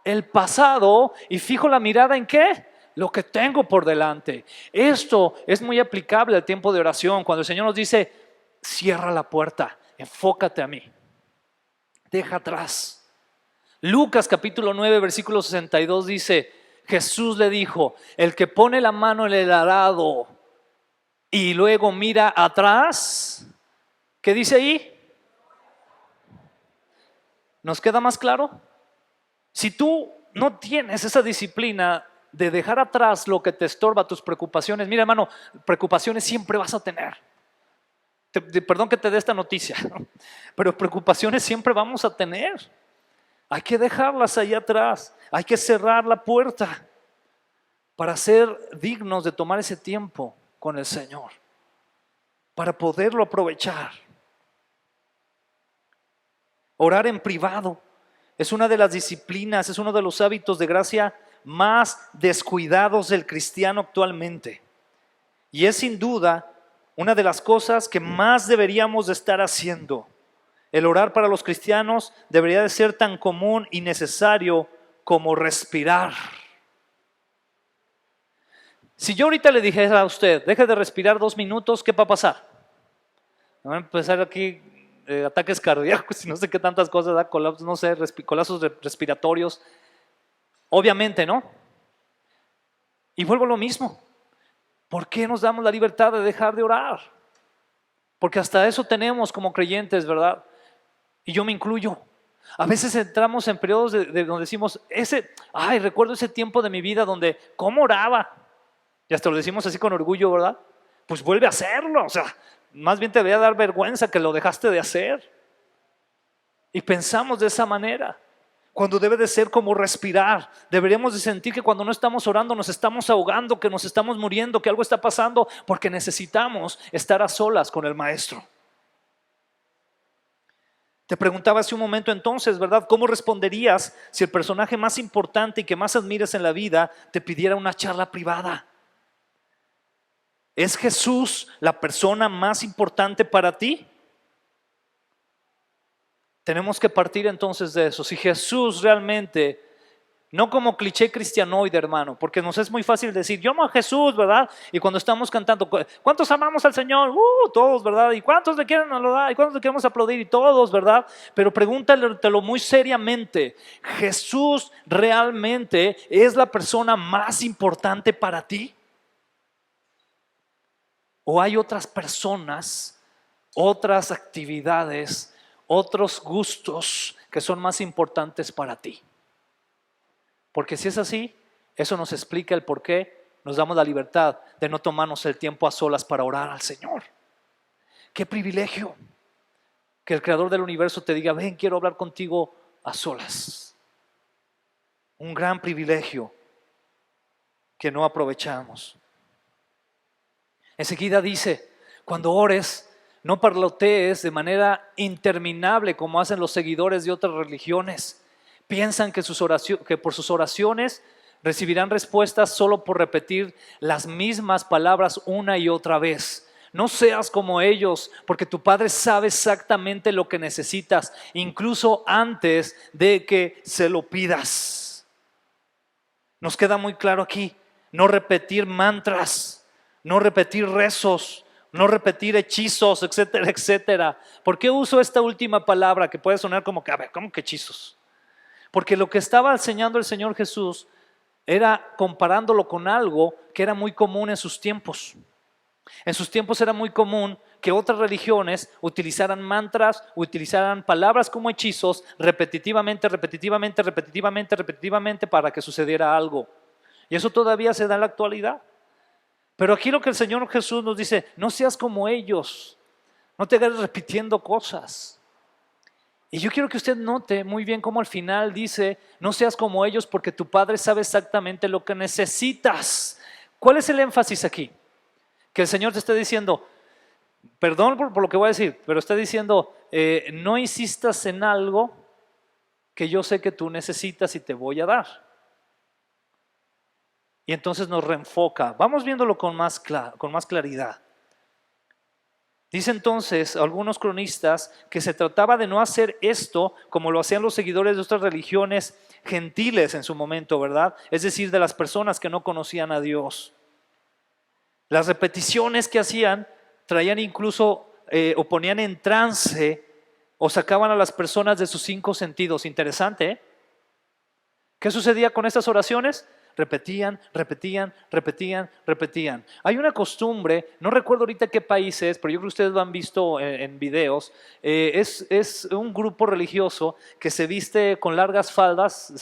El pasado y fijo la mirada en qué? Lo que tengo por delante. Esto es muy aplicable al tiempo de oración, cuando el Señor nos dice, cierra la puerta, enfócate a mí, deja atrás. Lucas capítulo 9, versículo 62 dice, Jesús le dijo, el que pone la mano en el arado y luego mira atrás, ¿qué dice ahí? ¿Nos queda más claro? Si tú no tienes esa disciplina de dejar atrás lo que te estorba, tus preocupaciones, mira hermano, preocupaciones siempre vas a tener. Perdón que te dé esta noticia, pero preocupaciones siempre vamos a tener. Hay que dejarlas ahí atrás, hay que cerrar la puerta para ser dignos de tomar ese tiempo con el Señor, para poderlo aprovechar. Orar en privado es una de las disciplinas, es uno de los hábitos de gracia más descuidados del cristiano actualmente. Y es sin duda una de las cosas que más deberíamos de estar haciendo. El orar para los cristianos debería de ser tan común y necesario como respirar. Si yo ahorita le dijera a usted, deje de respirar 2 minutos, ¿qué va a pasar? Va a empezar aquí ataques cardíacos y no sé qué tantas cosas, colapsos, no sé, colapsos respiratorios. Obviamente, ¿no? Y vuelvo a lo mismo. ¿Por qué nos damos la libertad de dejar de orar? Porque hasta eso tenemos como creyentes, ¿verdad? Y yo me incluyo. A veces entramos en periodos de donde decimos, recuerdo ese tiempo de mi vida donde, ¿cómo oraba? Y hasta lo decimos así con orgullo, ¿verdad? Pues vuelve a hacerlo. O sea, más bien te debería dar vergüenza que lo dejaste de hacer. Y pensamos de esa manera, cuando debe de ser como respirar. Deberíamos de sentir que cuando no estamos orando nos estamos ahogando, que nos estamos muriendo, que algo está pasando, porque necesitamos estar a solas con el Maestro. Te preguntaba hace un momento entonces, ¿verdad? ¿Cómo responderías si el personaje más importante y que más admires en la vida te pidiera una charla privada? ¿Es Jesús la persona más importante para ti? Tenemos que partir entonces de eso. Si Jesús realmente, no como cliché cristianoide, hermano, porque nos es muy fácil decir, yo amo a Jesús, ¿verdad? Y cuando estamos cantando, ¿cuántos amamos al Señor? Todos, ¿verdad? ¿Y cuántos le quieren aludar? ¿Y cuántos le queremos aplaudir? Y todos, ¿verdad? Pero pregúntatelo muy seriamente, ¿Jesús realmente es la persona más importante para ti? ¿O hay otras personas, otras actividades, otros gustos que son más importantes para ti? Porque si es así, eso nos explica el por qué nos damos la libertad de no tomarnos el tiempo a solas para orar al Señor. ¡Qué privilegio! Que el Creador del universo te diga, ven, quiero hablar contigo a solas. Un gran privilegio que no aprovechamos. Enseguida dice, cuando ores, no parlotees de manera interminable como hacen los seguidores de otras religiones. Piensan que por sus oraciones recibirán respuestas solo por repetir las mismas palabras una y otra vez. No seas como ellos, porque tu Padre sabe exactamente lo que necesitas, incluso antes de que se lo pidas. Nos queda muy claro aquí, no repetir mantras, no repetir rezos, no repetir hechizos, etcétera, etcétera. ¿Por qué uso esta última palabra que puede sonar como que, a ver, ¿cómo que hechizos? Porque lo que estaba enseñando el Señor Jesús era comparándolo con algo que era muy común en sus tiempos. En sus tiempos era muy común que otras religiones utilizaran mantras, utilizaran palabras como hechizos repetitivamente para que sucediera algo. Y eso todavía se da en la actualidad. Pero aquí lo que el Señor Jesús nos dice, no seas como ellos, no te hagas repitiendo cosas. Y yo quiero que usted note muy bien cómo al final dice, no seas como ellos porque tu Padre sabe exactamente lo que necesitas. ¿Cuál es el énfasis aquí? Que el Señor te está diciendo, perdón por lo que voy a decir, pero está diciendo, no insistas en algo que yo sé que tú necesitas y te voy a dar. Y entonces nos reenfoca. Vamos viéndolo con más claridad. Dice entonces algunos cronistas que se trataba de no hacer esto como lo hacían los seguidores de otras religiones gentiles en su momento, ¿verdad? Es decir, de las personas que no conocían a Dios. Las repeticiones que hacían traían incluso o ponían en trance o sacaban a las personas de sus 5 sentidos. Interesante, ¿eh? ¿Qué sucedía con estas oraciones? Repetían. Hay una costumbre, no recuerdo ahorita qué país es, pero yo creo que ustedes lo han visto en videos. Es un grupo religioso que se viste con largas faldas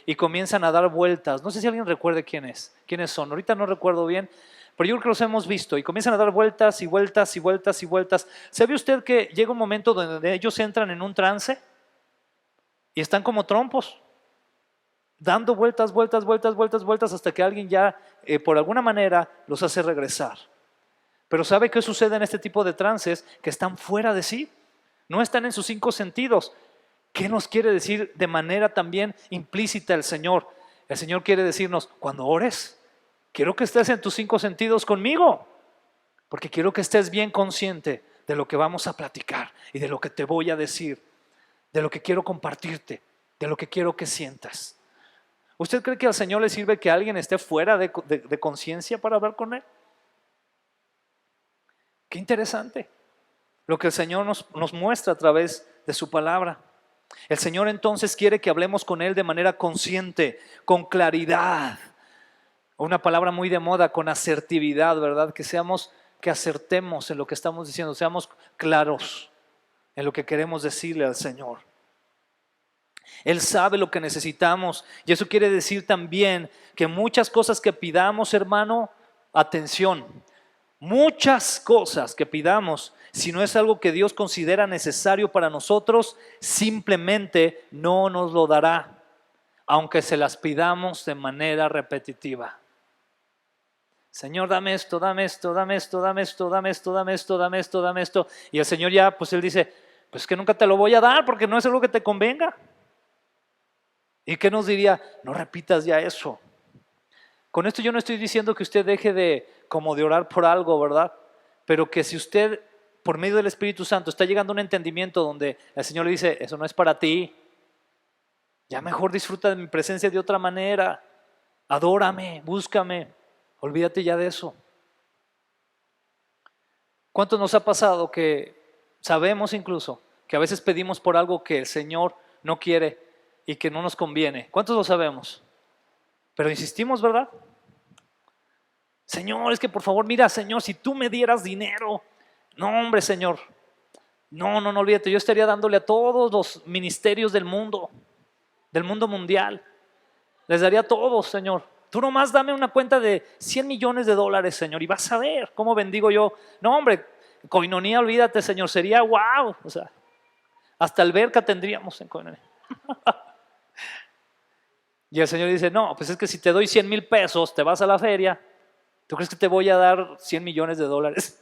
y comienzan a dar vueltas. No sé si alguien recuerde quiénes son. Ahorita no recuerdo bien, pero yo creo que los hemos visto y comienzan a dar vueltas y vueltas. ¿Sabe usted que llega un momento donde ellos entran en un trance y están como trompos? Dando vueltas hasta que alguien ya por alguna manera los hace regresar. Pero ¿sabe qué sucede en este tipo de trances? Que están fuera de sí, no están en sus 5 sentidos. ¿Qué nos quiere decir de manera también implícita el Señor? El Señor quiere decirnos, cuando ores, quiero que estés en tus 5 sentidos conmigo, porque quiero que estés bien consciente de lo que vamos a platicar y de lo que te voy a decir, de lo que quiero compartirte, de lo que quiero que sientas. ¿Usted cree que al Señor le sirve que alguien esté fuera de conciencia para hablar con Él? Qué interesante lo que el Señor nos muestra a través de su palabra. El Señor entonces quiere que hablemos con Él de manera consciente, con claridad. Una palabra muy de moda, con asertividad, ¿verdad? Que acertemos en lo que estamos diciendo, seamos claros. en lo que queremos decirle al Señor. Él sabe lo que necesitamos y eso quiere decir también que muchas cosas que pidamos, hermano, atención, muchas cosas que pidamos, si no es algo que Dios considera necesario para nosotros, simplemente no nos lo dará, aunque se las pidamos de manera repetitiva. Señor, dame esto, dame esto, dame esto, dame esto, dame esto, dame esto, dame esto, dame esto. Y el Señor ya, pues Él dice, pues que nunca te lo voy a dar porque no es algo que te convenga. ¿Y qué nos diría? No repitas ya eso. Con esto yo no estoy diciendo que usted deje de orar por algo, ¿verdad? Pero que si usted, por medio del Espíritu Santo, está llegando a un entendimiento donde el Señor le dice, eso no es para ti, ya mejor disfruta de mi presencia de otra manera, adórame, búscame, olvídate ya de eso. ¿Cuánto nos ha pasado que sabemos incluso que a veces pedimos por algo que el Señor no quiere y que no nos conviene? ¿Cuántos lo sabemos? Pero insistimos, ¿verdad? Señor, es que por favor, mira, Señor, si tú me dieras dinero. No, hombre, Señor. No, olvídate, yo estaría dándole a todos los ministerios del mundo mundial. Les daría a todos, Señor. Tú nomás dame una cuenta de 100 millones de dólares, Señor, y vas a ver cómo bendigo yo. No, hombre, coinonía, olvídate, Señor, sería wow. O sea, hasta alberca tendríamos en coinonía. Y el Señor dice, no, pues es que si te doy 100,000 pesos, te vas a la feria, ¿tú crees que te voy a dar 100 millones de dólares?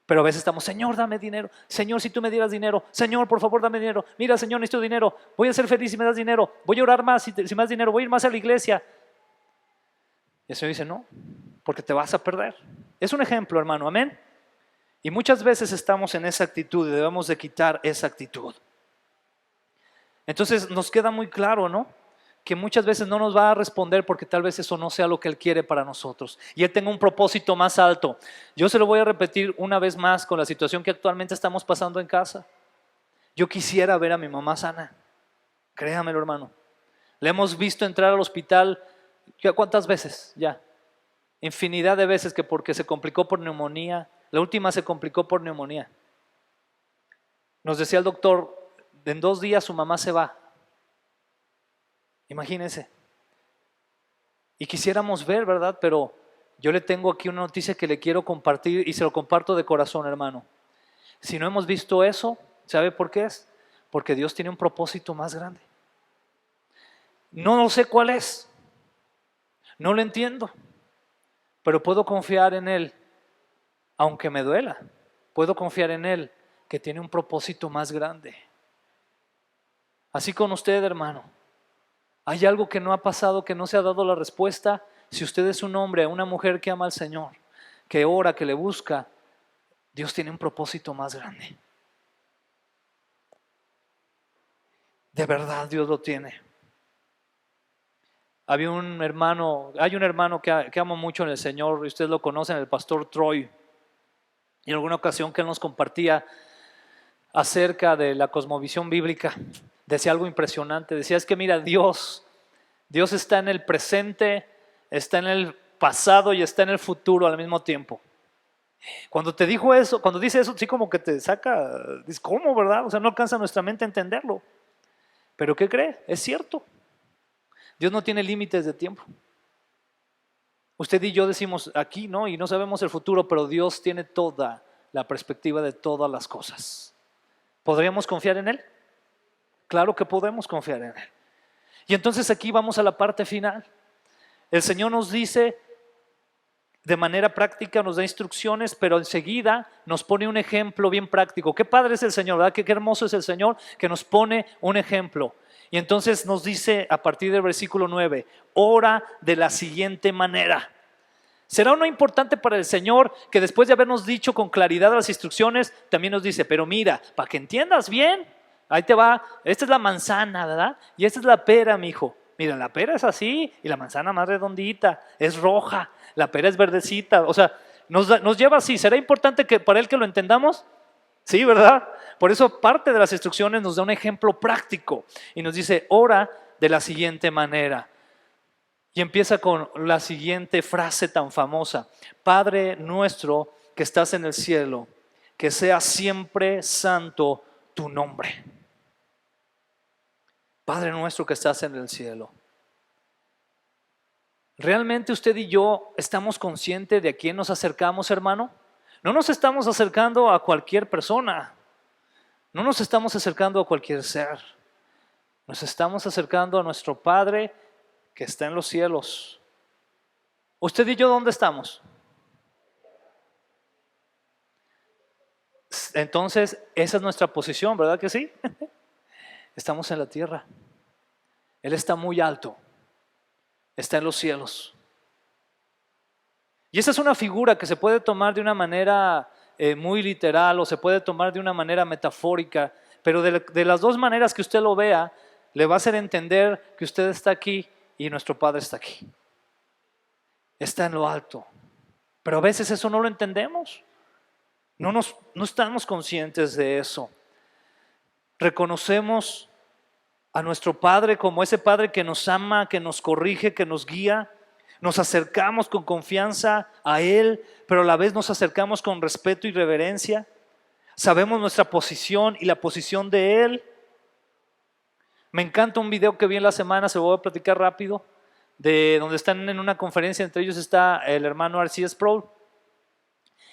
Pero a veces estamos, Señor, dame dinero. Señor, si tú me dieras dinero. Señor, por favor, dame dinero. Mira, Señor, necesito dinero. Voy a ser feliz si me das dinero. Voy a orar más si me das dinero. Voy a ir más a la iglesia. Y el Señor dice, no, porque te vas a perder. Es un ejemplo, hermano, amén. Y muchas veces estamos en esa actitud y debemos de quitar esa actitud. Entonces nos queda muy claro, ¿no? Que muchas veces no nos va a responder porque tal vez eso no sea lo que Él quiere para nosotros y Él tenga un propósito más alto. Yo se lo voy a repetir una vez más con la situación que actualmente estamos pasando en casa. Yo quisiera ver a mi mamá sana, créamelo, hermano. Le hemos visto entrar al hospital, ¿cuántas veces? Ya, infinidad de veces, que porque se complicó por neumonía. La última se complicó por neumonía. Nos decía el doctor, en 2 días su mamá se va. Imagínense. Y quisiéramos ver, ¿verdad? Pero yo le tengo aquí una noticia que le quiero compartir y se lo comparto de corazón, hermano. Si no hemos visto eso, ¿sabe por qué es? Porque Dios tiene un propósito más grande. No sé cuál es, no lo entiendo, pero puedo confiar en Él, aunque me duela. Puedo confiar en Él, que tiene un propósito más grande. Así con usted, hermano. ¿Hay algo que no ha pasado, que no se ha dado la respuesta? Si usted es un hombre, una mujer que ama al Señor, que ora, que le busca, Dios tiene un propósito más grande. De verdad Dios lo tiene. Hay un hermano que amo mucho en el Señor, y ustedes lo conocen, el pastor Troy. Y en alguna ocasión que él nos compartía acerca de la cosmovisión bíblica, decía algo impresionante. Decía, es que mira, Dios está en el presente, está en el pasado y está en el futuro al mismo tiempo. Cuando te dijo eso, cuando dice eso, sí, como que te saca, dices, ¿cómo, verdad? O sea, no alcanza nuestra mente a entenderlo. Pero ¿qué cree? Es cierto. Dios no tiene límites de tiempo. Usted y yo decimos aquí, ¿no? Y no sabemos el futuro, pero Dios tiene toda la perspectiva de todas las cosas. ¿Podríamos confiar en Él? Claro que podemos confiar en Él. Y entonces aquí vamos a la parte final. El Señor nos dice de manera práctica, nos da instrucciones, pero enseguida nos pone un ejemplo bien práctico. Qué padre es el Señor, ¿verdad? Qué hermoso es el Señor que nos pone un ejemplo. Y entonces nos dice a partir del versículo 9, ora de la siguiente manera. ¿Será o no importante para el Señor que después de habernos dicho con claridad las instrucciones, también nos dice, pero mira, para que entiendas bien, ahí te va, esta es la manzana, ¿verdad? Y esta es la pera, mi hijo. Mira, la pera es así y la manzana más redondita, es roja, la pera es verdecita. O sea, nos lleva así. ¿Será importante para Él que lo entendamos? Sí, ¿verdad? Por eso parte de las instrucciones nos da un ejemplo práctico y nos dice, ora de la siguiente manera. Y empieza con la siguiente frase tan famosa: Padre nuestro que estás en el cielo, que sea siempre santo tu nombre. Padre nuestro que estás en el cielo. ¿Realmente usted y yo estamos conscientes de a quién nos acercamos, hermano? No nos estamos acercando a cualquier persona. No nos estamos acercando a cualquier ser. Nos estamos acercando a nuestro Padre que está en los cielos. ¿Usted y yo dónde estamos? Entonces, esa es nuestra posición, ¿verdad que sí? Estamos en la tierra. Él está muy alto. Está en los cielos. Y esa es una figura que se puede tomar de una manera muy literal o se puede tomar de una manera metafórica, pero de las dos maneras que usted lo vea, le va a hacer entender que usted está aquí y nuestro Padre está aquí. Está en lo alto. Pero a veces eso no lo entendemos. No estamos conscientes de eso. Reconocemos a nuestro Padre como ese Padre que nos ama, que nos corrige, que nos guía. Nos acercamos con confianza a Él, pero a la vez nos acercamos con respeto y reverencia. Sabemos nuestra posición y la posición de Él. Me encanta un video que vi en la semana, se lo voy a platicar rápido, de donde están en una conferencia, entre ellos está el hermano R.C. Sproul.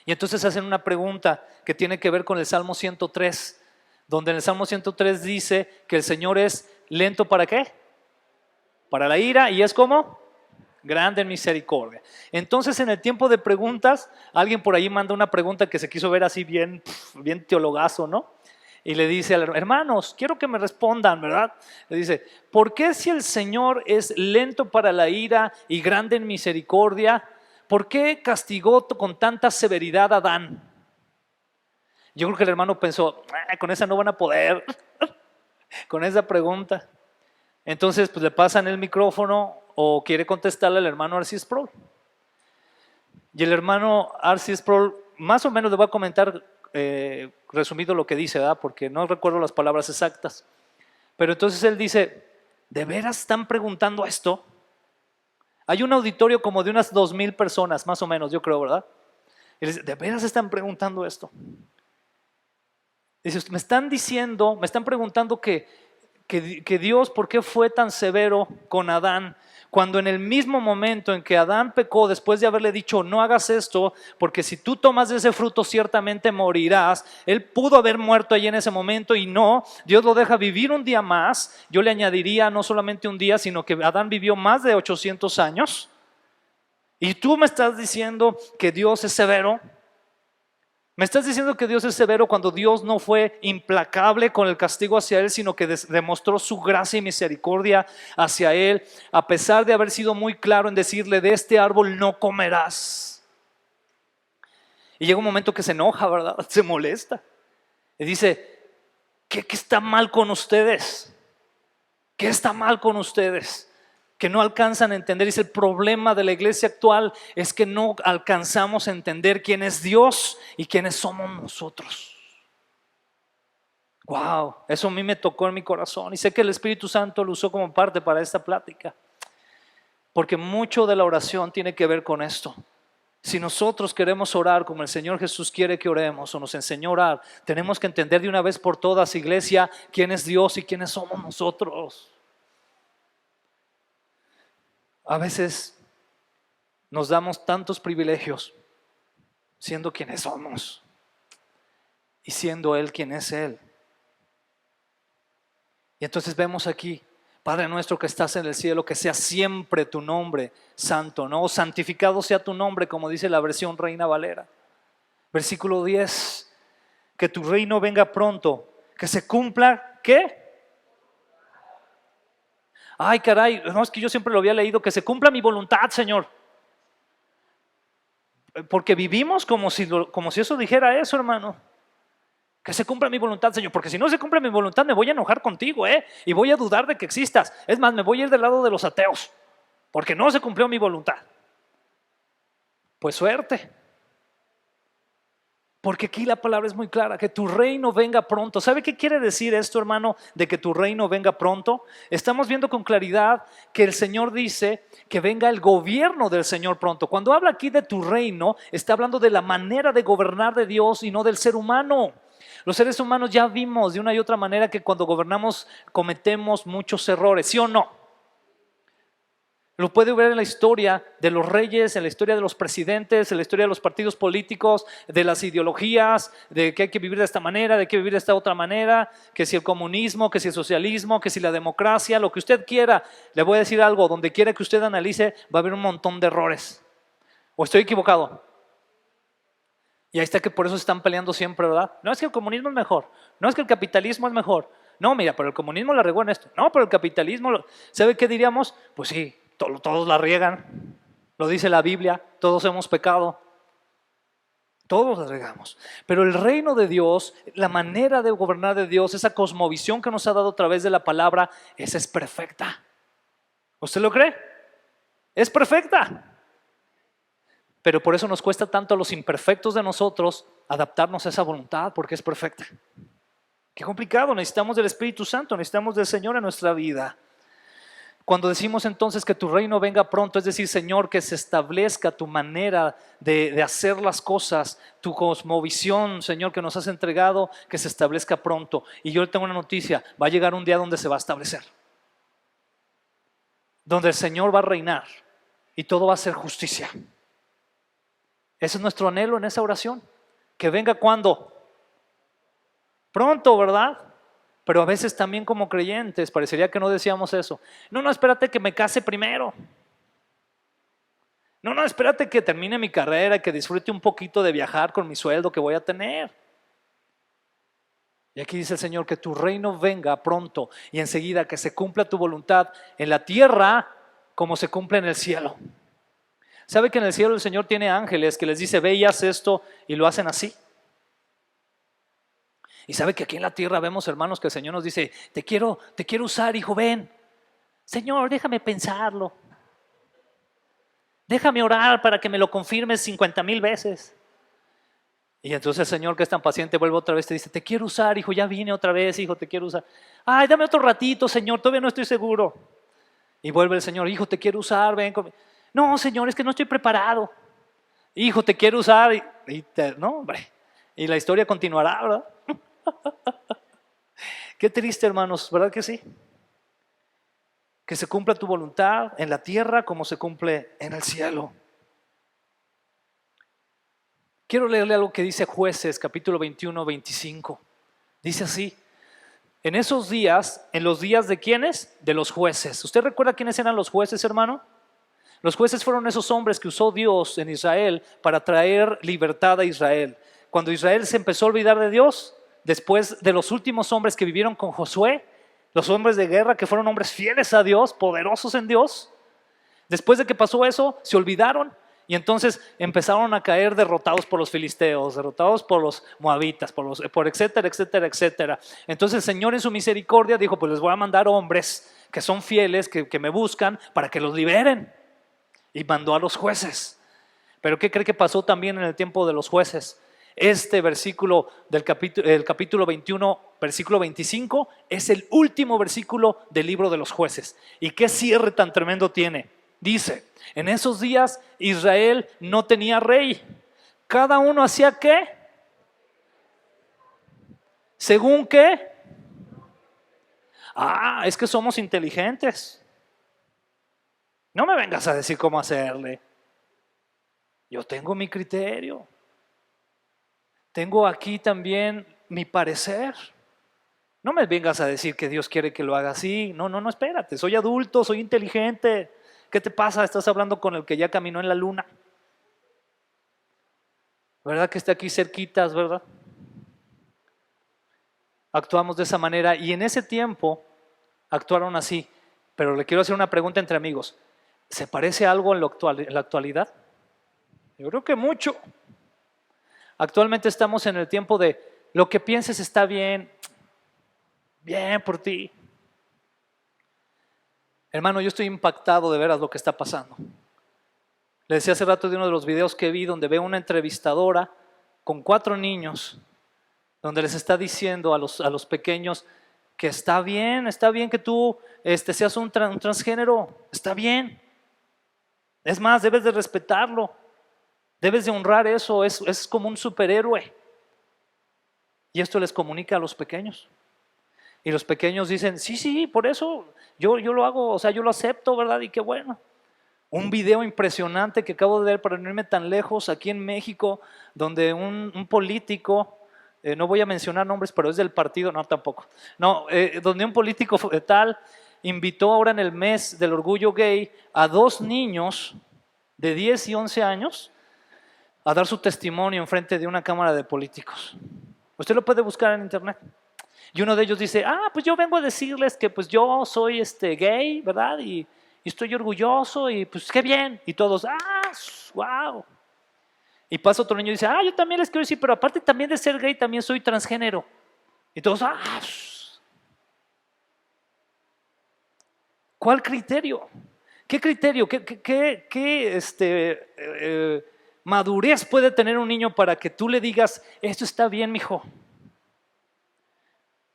Y entonces hacen una pregunta que tiene que ver con el Salmo 103, donde en el Salmo 103 dice que el Señor es lento ¿para qué? Para la ira y es como grande en misericordia. Entonces en el tiempo de preguntas, alguien por ahí manda una pregunta que se quiso ver así bien teologazo, ¿no? Y le dice, hermanos, quiero que me respondan, ¿verdad? Le dice, ¿por qué si el Señor es lento para la ira y grande en misericordia, por qué castigó con tanta severidad a Adán? Yo creo que el hermano pensó, con esa no van a poder, con esa pregunta. Entonces pues le pasan el micrófono o quiere contestarle al hermano R.C. Sproul. Y el hermano R.C. Sproul más o menos le va a comentar resumido lo que dice, ¿verdad? Porque no recuerdo las palabras exactas. Pero entonces él dice, ¿de veras están preguntando esto? Hay un auditorio como de unas 2,000 personas, más o menos, yo creo, ¿verdad? Y él dice, ¿de veras están preguntando esto? Dice, me están preguntando que Dios, ¿por qué fue tan severo con Adán? Cuando en el mismo momento en que Adán pecó, después de haberle dicho, no hagas esto, porque si tú tomas de ese fruto ciertamente morirás, él pudo haber muerto allí en ese momento y no, Dios lo deja vivir un día más. Yo le añadiría no solamente un día, sino que Adán vivió más de 800 años. Y tú me estás diciendo que Dios es severo. ¿Me estás diciendo que Dios es severo cuando Dios no fue implacable con el castigo hacia él, sino que demostró su gracia y misericordia hacia él, a pesar de haber sido muy claro en decirle, de este árbol no comerás? Y llega un momento que se enoja, ¿verdad? Se molesta. Y dice, ¿qué está mal con ustedes? ¿Qué está mal con ustedes? Que no alcanzan a entender. Dice, el problema de la iglesia actual es que no alcanzamos a entender quién es Dios y quiénes somos nosotros. Wow, eso a mí me tocó en mi corazón y sé que el Espíritu Santo lo usó como parte para esta plática, porque mucho de la oración tiene que ver con esto. Si nosotros queremos orar como el Señor Jesús quiere que oremos o nos enseñó a orar, tenemos que entender de una vez por todas, iglesia, quién es Dios y quiénes somos nosotros. A veces nos damos tantos privilegios siendo quienes somos y siendo Él quien es Él. Y entonces vemos aquí, Padre nuestro que estás en el cielo, que sea siempre tu nombre santo, ¿no? Santificado sea tu nombre, como dice la versión Reina Valera. Versículo 10, que tu reino venga pronto, que se cumpla, ¿qué? Ay, caray, no, es que yo siempre lo había leído, que se cumpla mi voluntad, Señor. Porque vivimos como si eso dijera eso, hermano. Que se cumpla mi voluntad, Señor, porque si no se cumple mi voluntad me voy a enojar contigo, y voy a dudar de que existas. Es más, me voy a ir del lado de los ateos, porque no se cumplió mi voluntad. Pues suerte. Porque aquí la palabra es muy clara, que tu reino venga pronto. ¿Sabe qué quiere decir esto, hermano, de que tu reino venga pronto? Estamos viendo con claridad que el Señor dice que venga el gobierno del Señor pronto. Cuando habla aquí de tu reino, está hablando de la manera de gobernar de Dios y no del ser humano. Los seres humanos ya vimos de una y otra manera que cuando gobernamos cometemos muchos errores, ¿sí o no? Lo puede ver en la historia de los reyes, en la historia de los presidentes, en la historia de los partidos políticos, de las ideologías, de que hay que vivir de esta manera, de que vivir de esta otra manera, que si el comunismo, que si el socialismo, que si la democracia, lo que usted quiera. Le voy a decir algo, donde quiera que usted analice va a haber un montón de errores. ¿O estoy equivocado? Y ahí está que por eso se están peleando siempre, ¿verdad? No es que el comunismo es mejor, no es que el capitalismo es mejor. No, mira, pero el comunismo la regó en esto. No, pero el capitalismo, ¿sabe qué diríamos? Pues sí, todos la riegan. Lo dice la Biblia, todos hemos pecado. Todos la regamos. Pero el reino de Dios, la manera de gobernar de Dios, esa cosmovisión que nos ha dado a través de la palabra, esa es perfecta. ¿Usted lo cree? Es perfecta. Pero por eso nos cuesta tanto a los imperfectos de nosotros adaptarnos a esa voluntad, porque es perfecta. Qué complicado, necesitamos del Espíritu Santo, necesitamos del Señor en nuestra vida. Cuando decimos entonces que tu reino venga pronto, es decir, Señor, que se establezca tu manera de hacer las cosas, tu cosmovisión, Señor, que nos has entregado, que se establezca pronto. Y yo le tengo una noticia, va a llegar un día donde se va a establecer, donde el Señor va a reinar y todo va a ser justicia. Ese es nuestro anhelo en esa oración. Que venga cuando. Pronto, ¿verdad? Pero a veces también como creyentes parecería que no decíamos eso. No, espérate que me case primero. No, espérate que termine mi carrera y que disfrute un poquito de viajar con mi sueldo que voy a tener. Y aquí dice el Señor que tu reino venga pronto y enseguida que se cumpla tu voluntad en la tierra como se cumple en el cielo. ¿Sabe que en el cielo el Señor tiene ángeles que les dice, ve y haz esto, y lo hacen así? Y sabe que aquí en la tierra vemos, hermanos, que el Señor nos dice, te quiero usar, hijo, ven. Señor, déjame pensarlo. Déjame orar para que me lo confirmes 50,000 veces. Y entonces el Señor, que es tan paciente, vuelve otra vez y te dice, te quiero usar, hijo, ya vine otra vez, hijo, te quiero usar. Ay, dame otro ratito, Señor, todavía no estoy seguro. Y vuelve el Señor, hijo, te quiero usar, ven conmigo. No, Señor, es que no estoy preparado. Hijo, te quiero usar. No, hombre. Y la historia continuará, ¿verdad? Qué triste, hermanos, ¿verdad que sí? Que se cumpla tu voluntad en la tierra como se cumple en el cielo. Quiero leerle algo que dice Jueces, capítulo 21, 25. Dice así, en esos días, en los días de ¿quiénes? De los jueces. ¿Usted recuerda quiénes eran los jueces, hermano? Los jueces fueron esos hombres que usó Dios en Israel para traer libertad a Israel. Cuando Israel se empezó a olvidar de Dios, después de los últimos hombres que vivieron con Josué, los hombres de guerra que fueron hombres fieles a Dios, poderosos en Dios, después de que pasó eso, se olvidaron y entonces empezaron a caer derrotados por los filisteos, derrotados por los moabitas, por etcétera, etcétera, etcétera. Entonces el Señor en su misericordia dijo, pues les voy a mandar hombres que son fieles, que me buscan para que los liberen. Y mandó a los jueces. Pero ¿qué cree que pasó también en el tiempo de los jueces? Este versículo del capítulo 21, versículo 25, es el último versículo del libro de los jueces. ¿Y qué cierre tan tremendo tiene? Dice, en esos días Israel no tenía rey. Cada uno hacía ¿qué? ¿Según qué? Es que somos inteligentes. No me vengas a decir cómo hacerle. Yo tengo mi criterio. Tengo aquí también mi parecer. No me vengas a decir que Dios quiere que lo haga así. No, espérate. Soy adulto, soy inteligente. ¿Qué te pasa? Estás hablando con el que ya caminó en la luna. ¿Verdad que está aquí cerquitas, verdad? Actuamos de esa manera y en ese tiempo actuaron así. Pero le quiero hacer una pregunta entre amigos. ¿Se parece algo en la actualidad? Yo creo que mucho. Actualmente estamos en el tiempo de lo que pienses está bien, bien por ti. Hermano, yo estoy impactado de veras lo que está pasando. Le decía hace rato de uno de los videos que vi donde veo una entrevistadora con 4 niños, donde les está diciendo a los pequeños que está bien que tú seas un transgénero, está bien. Es más, debes de respetarlo, debes de honrar eso, es como un superhéroe. Y esto les comunica a los pequeños. Y los pequeños dicen, sí, por eso yo lo hago, o sea, yo lo acepto, ¿verdad? Y qué bueno. Un video impresionante que acabo de ver para no irme tan lejos, aquí en México, donde un político, no voy a mencionar nombres, pero es del partido, no tampoco, no, donde un político tal invitó ahora en el mes del orgullo gay a 2 niños de 10 y 11 años a dar su testimonio en frente de una cámara de políticos. Usted lo puede buscar en internet. Y uno de ellos dice, pues yo vengo a decirles que pues yo soy gay, ¿verdad? Y estoy orgulloso y pues qué bien. Y todos, wow. Y pasa otro niño y dice, yo también les quiero decir, pero aparte también de ser gay, también soy transgénero. Y todos, ¿cuál criterio? ¿Qué criterio? ¿Qué madurez puede tener un niño para que tú le digas, esto está bien, mijo?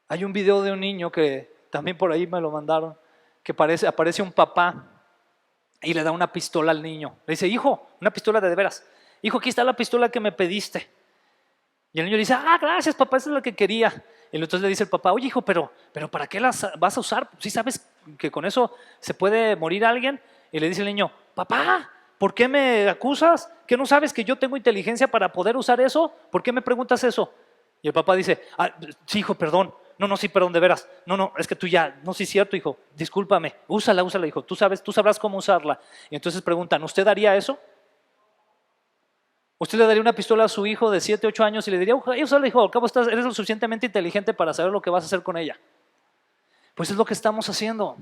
Hay un video de un niño que también por ahí me lo mandaron, que aparece un papá y le da una pistola al niño. Le dice, hijo, una pistola de veras. Hijo, aquí está la pistola que me pediste. Y el niño le dice, gracias papá, esa es la que quería. Y entonces le dice el papá, oye hijo, pero ¿para qué las vas a usar? ¿Sí sabes que con eso se puede morir alguien? Y le dice el niño, papá, ¿por qué me acusas? ¿Que no sabes que yo tengo inteligencia para poder usar eso? ¿Por qué me preguntas eso? Y el papá dice, sí hijo, perdón. No, sí, perdón, de veras. No, es que tú ya, no, sí es cierto, hijo, discúlpame. Úsala, hijo, tú sabrás cómo usarla. Y entonces preguntan, ¿usted haría eso? ¿Usted le daría una pistola a su hijo de 7, 8 años y le diría, úsala, hijo, al cabo eres lo suficientemente inteligente para saber lo que vas a hacer con ella? Pues es lo que estamos haciendo.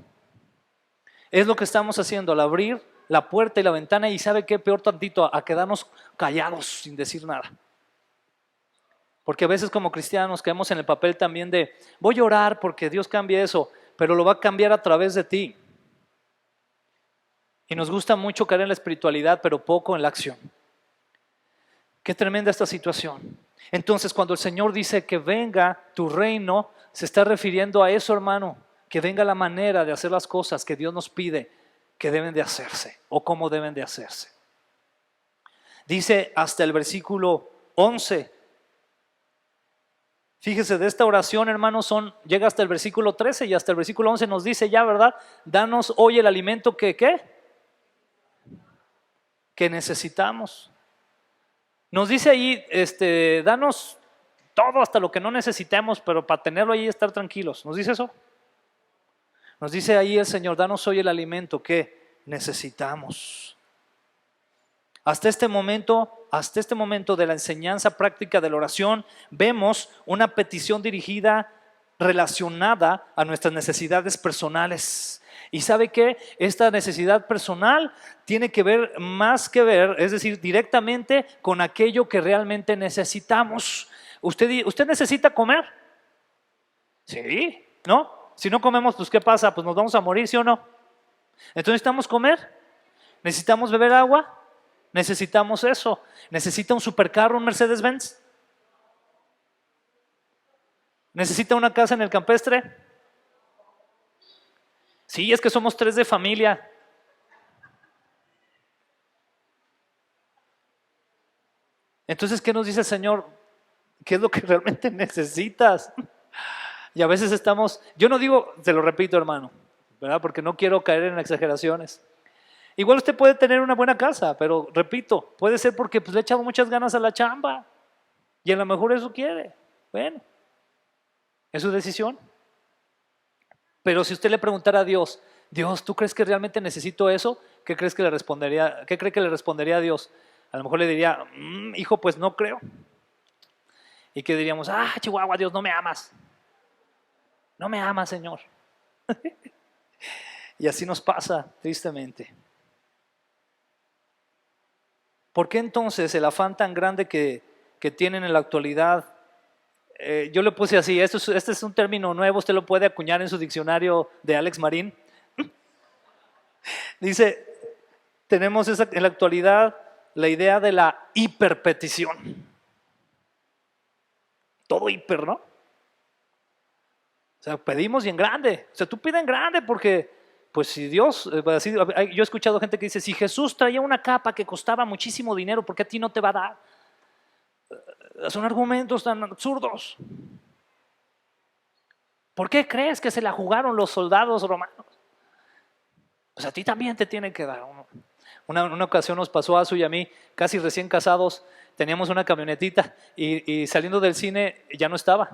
Es lo que estamos haciendo al abrir la puerta y la ventana y ¿sabe qué? Peor tantito, a quedarnos callados sin decir nada. Porque a veces como cristianos caemos en el papel también de voy a orar porque Dios cambie eso, pero lo va a cambiar a través de ti. Y nos gusta mucho caer en la espiritualidad, pero poco en la acción. Qué tremenda esta situación. Entonces, cuando el Señor dice que venga tu reino, se está refiriendo a eso, hermano, que venga la manera de hacer las cosas que Dios nos pide que deben de hacerse o cómo deben de hacerse. Dice hasta el versículo 11. Fíjese, de esta oración, hermanos, llega hasta el versículo 13 y hasta el versículo 11 nos dice ya, ¿verdad? Danos hoy el alimento que necesitamos. Nos dice ahí, danos todo hasta lo que no necesitemos, pero para tenerlo ahí y estar tranquilos. ¿Nos dice eso? Nos dice ahí el Señor, danos hoy el alimento que necesitamos. Hasta este momento de la enseñanza práctica de la oración, vemos una petición dirigida, relacionada a nuestras necesidades personales. ¿Y sabe qué? Esta necesidad personal tiene que ver, más que ver, es decir, directamente con aquello que realmente necesitamos. ¿Usted necesita comer? Sí, ¿no? Si no comemos, pues ¿qué pasa? Pues nos vamos a morir, ¿sí o no? Entonces necesitamos comer, necesitamos beber agua. Necesitamos eso. ¿Necesita un supercarro, un Mercedes-Benz? ¿Necesita una casa en el campestre? Sí, es que somos 3 de familia. Entonces, ¿qué nos dice el Señor? ¿Qué es lo que realmente necesitas? Y a veces yo no digo, te lo repito, hermano, ¿verdad? Porque no quiero caer en exageraciones. Igual usted puede tener una buena casa, pero repito, puede ser porque le ha echado muchas ganas a la chamba y a lo mejor eso quiere. Bueno, es su decisión. Pero si usted le preguntara a Dios, ¿tú crees que realmente necesito eso? ¿Qué cree que le respondería a Dios? A lo mejor le diría, hijo, pues no creo. ¿Y qué diríamos? Chihuahua, Dios, no me amas. No me amas, Señor. Y así nos pasa, tristemente. ¿Por qué entonces el afán tan grande que tienen en la actualidad? Yo le puse así, este es un término nuevo, usted lo puede acuñar en su diccionario de Alex Marín. Dice, tenemos en la actualidad la idea de la hiperpetición. todo hiper, ¿no? O sea, pedimos y en grande. O sea, tú pide en grande porque, pues si Dios, así, yo he escuchado gente que dice, si Jesús traía una capa que costaba muchísimo dinero, ¿por qué a ti no te va a dar? Son argumentos tan absurdos. ¿Por qué crees que se la jugaron los soldados romanos? Pues a ti también te tienen que dar. Una ocasión nos pasó a Azu y a mí, casi recién casados, teníamos una camionetita y saliendo del cine ya no estaba.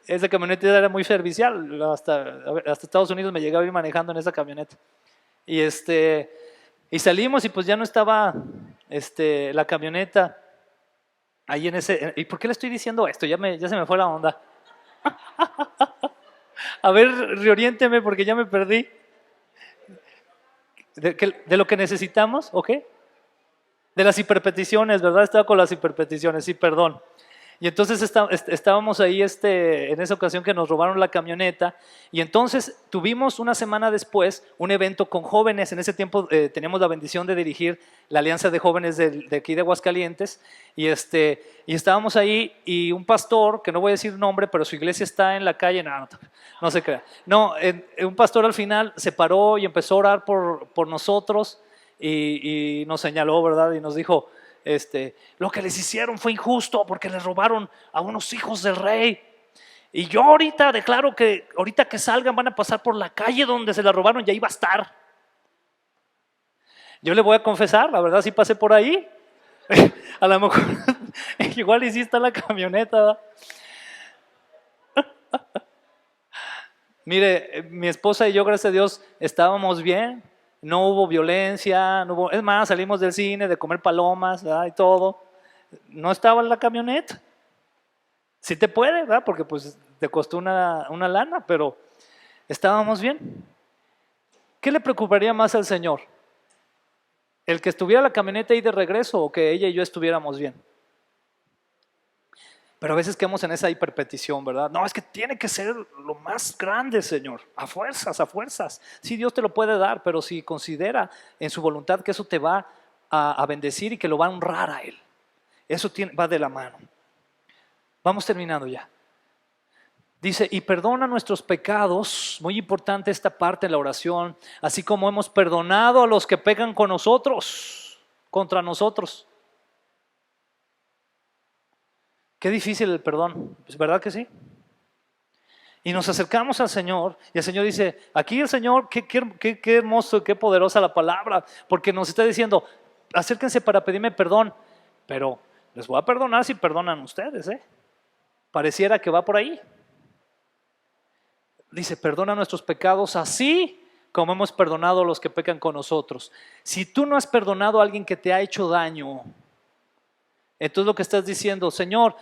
Esa camioneta era muy servicial, hasta Estados Unidos me llegaba a ir manejando en esa camioneta. Y salimos y pues ya no estaba la camioneta ahí en ese. ¿Y por qué le estoy diciendo esto? Ya se me fue la onda. A ver, reoriénteme porque ya me perdí. ¿De lo que necesitamos? ¿Ok? De las hiperpeticiones, ¿verdad? Estaba con las hiperpeticiones, sí, perdón. Y entonces estábamos ahí en esa ocasión que nos robaron la camioneta y entonces tuvimos una semana después un evento con jóvenes. En ese tiempo teníamos la bendición de dirigir la Alianza de Jóvenes de aquí de Aguascalientes y estábamos ahí y un pastor, que no voy a decir nombre, pero su iglesia está en la calle, no se crea. No, un pastor al final se paró y empezó a orar por nosotros y nos señaló, ¿verdad? Y nos dijo, lo que les hicieron fue injusto porque les robaron a unos hijos del rey. Y yo ahorita declaro que ahorita que salgan van a pasar por la calle donde se la robaron y ahí va a estar. Yo le voy a confesar, la verdad sí pasé por ahí. A lo mejor igual hiciste la camioneta. Mire, mi esposa y yo, gracias a Dios, estábamos bien. No hubo violencia, es más, salimos del cine, de comer palomas, ¿verdad? Y todo. No estaba en la camioneta. Sí te puede, ¿verdad? Porque pues te costó una lana, pero estábamos bien. ¿Qué le preocuparía más al Señor? ¿El que estuviera la camioneta ahí de regreso o que ella y yo estuviéramos bien? Pero a veces quedamos en esa hiperpetición, ¿verdad? No, es que tiene que ser lo más grande, Señor. A fuerzas, a fuerzas. Sí, Dios te lo puede dar, pero si considera en su voluntad que eso te va a bendecir y que lo va a honrar a Él. Eso va de la mano. Vamos terminando ya. Dice, y perdona nuestros pecados, muy importante esta parte de la oración, así como hemos perdonado a los que pecan con nosotros, contra nosotros. Qué difícil el perdón, ¿es verdad que sí? Y nos acercamos al Señor y el Señor dice, aquí el Señor, qué hermoso, qué poderosa la palabra, porque nos está diciendo, acérquense para pedirme perdón, pero les voy a perdonar si perdonan ustedes, Pareciera que va por ahí. Dice, perdona nuestros pecados así como hemos perdonado a los que pecan con nosotros. Si tú no has perdonado a alguien que te ha hecho daño, entonces lo que estás diciendo, Señor,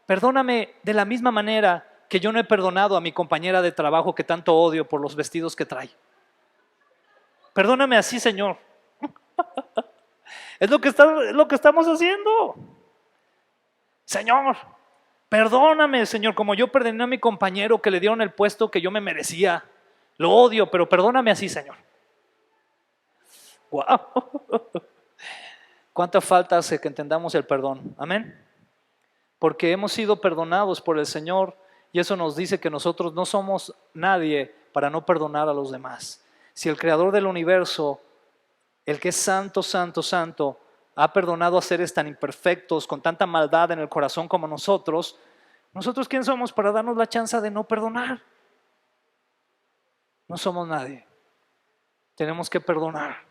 perdóname de la misma manera que yo no he perdonado a mi compañera de trabajo que tanto odio por los vestidos que trae. Perdóname así, Señor. Es lo que estamos haciendo. Señor, perdóname, Señor, como yo perdoné a mi compañero que le dieron el puesto que yo me merecía. Lo odio, pero perdóname así, Señor. ¡Wow! ¿Cuánta falta hace que entendamos el perdón? Amén. Porque hemos sido perdonados por el Señor y eso nos dice que nosotros no somos nadie para no perdonar a los demás. Si el Creador del universo, el que es santo, santo, santo, ha perdonado a seres tan imperfectos, con tanta maldad en el corazón como nosotros, ¿nosotros quién somos para darnos la chance de no perdonar? No somos nadie. Tenemos que perdonar.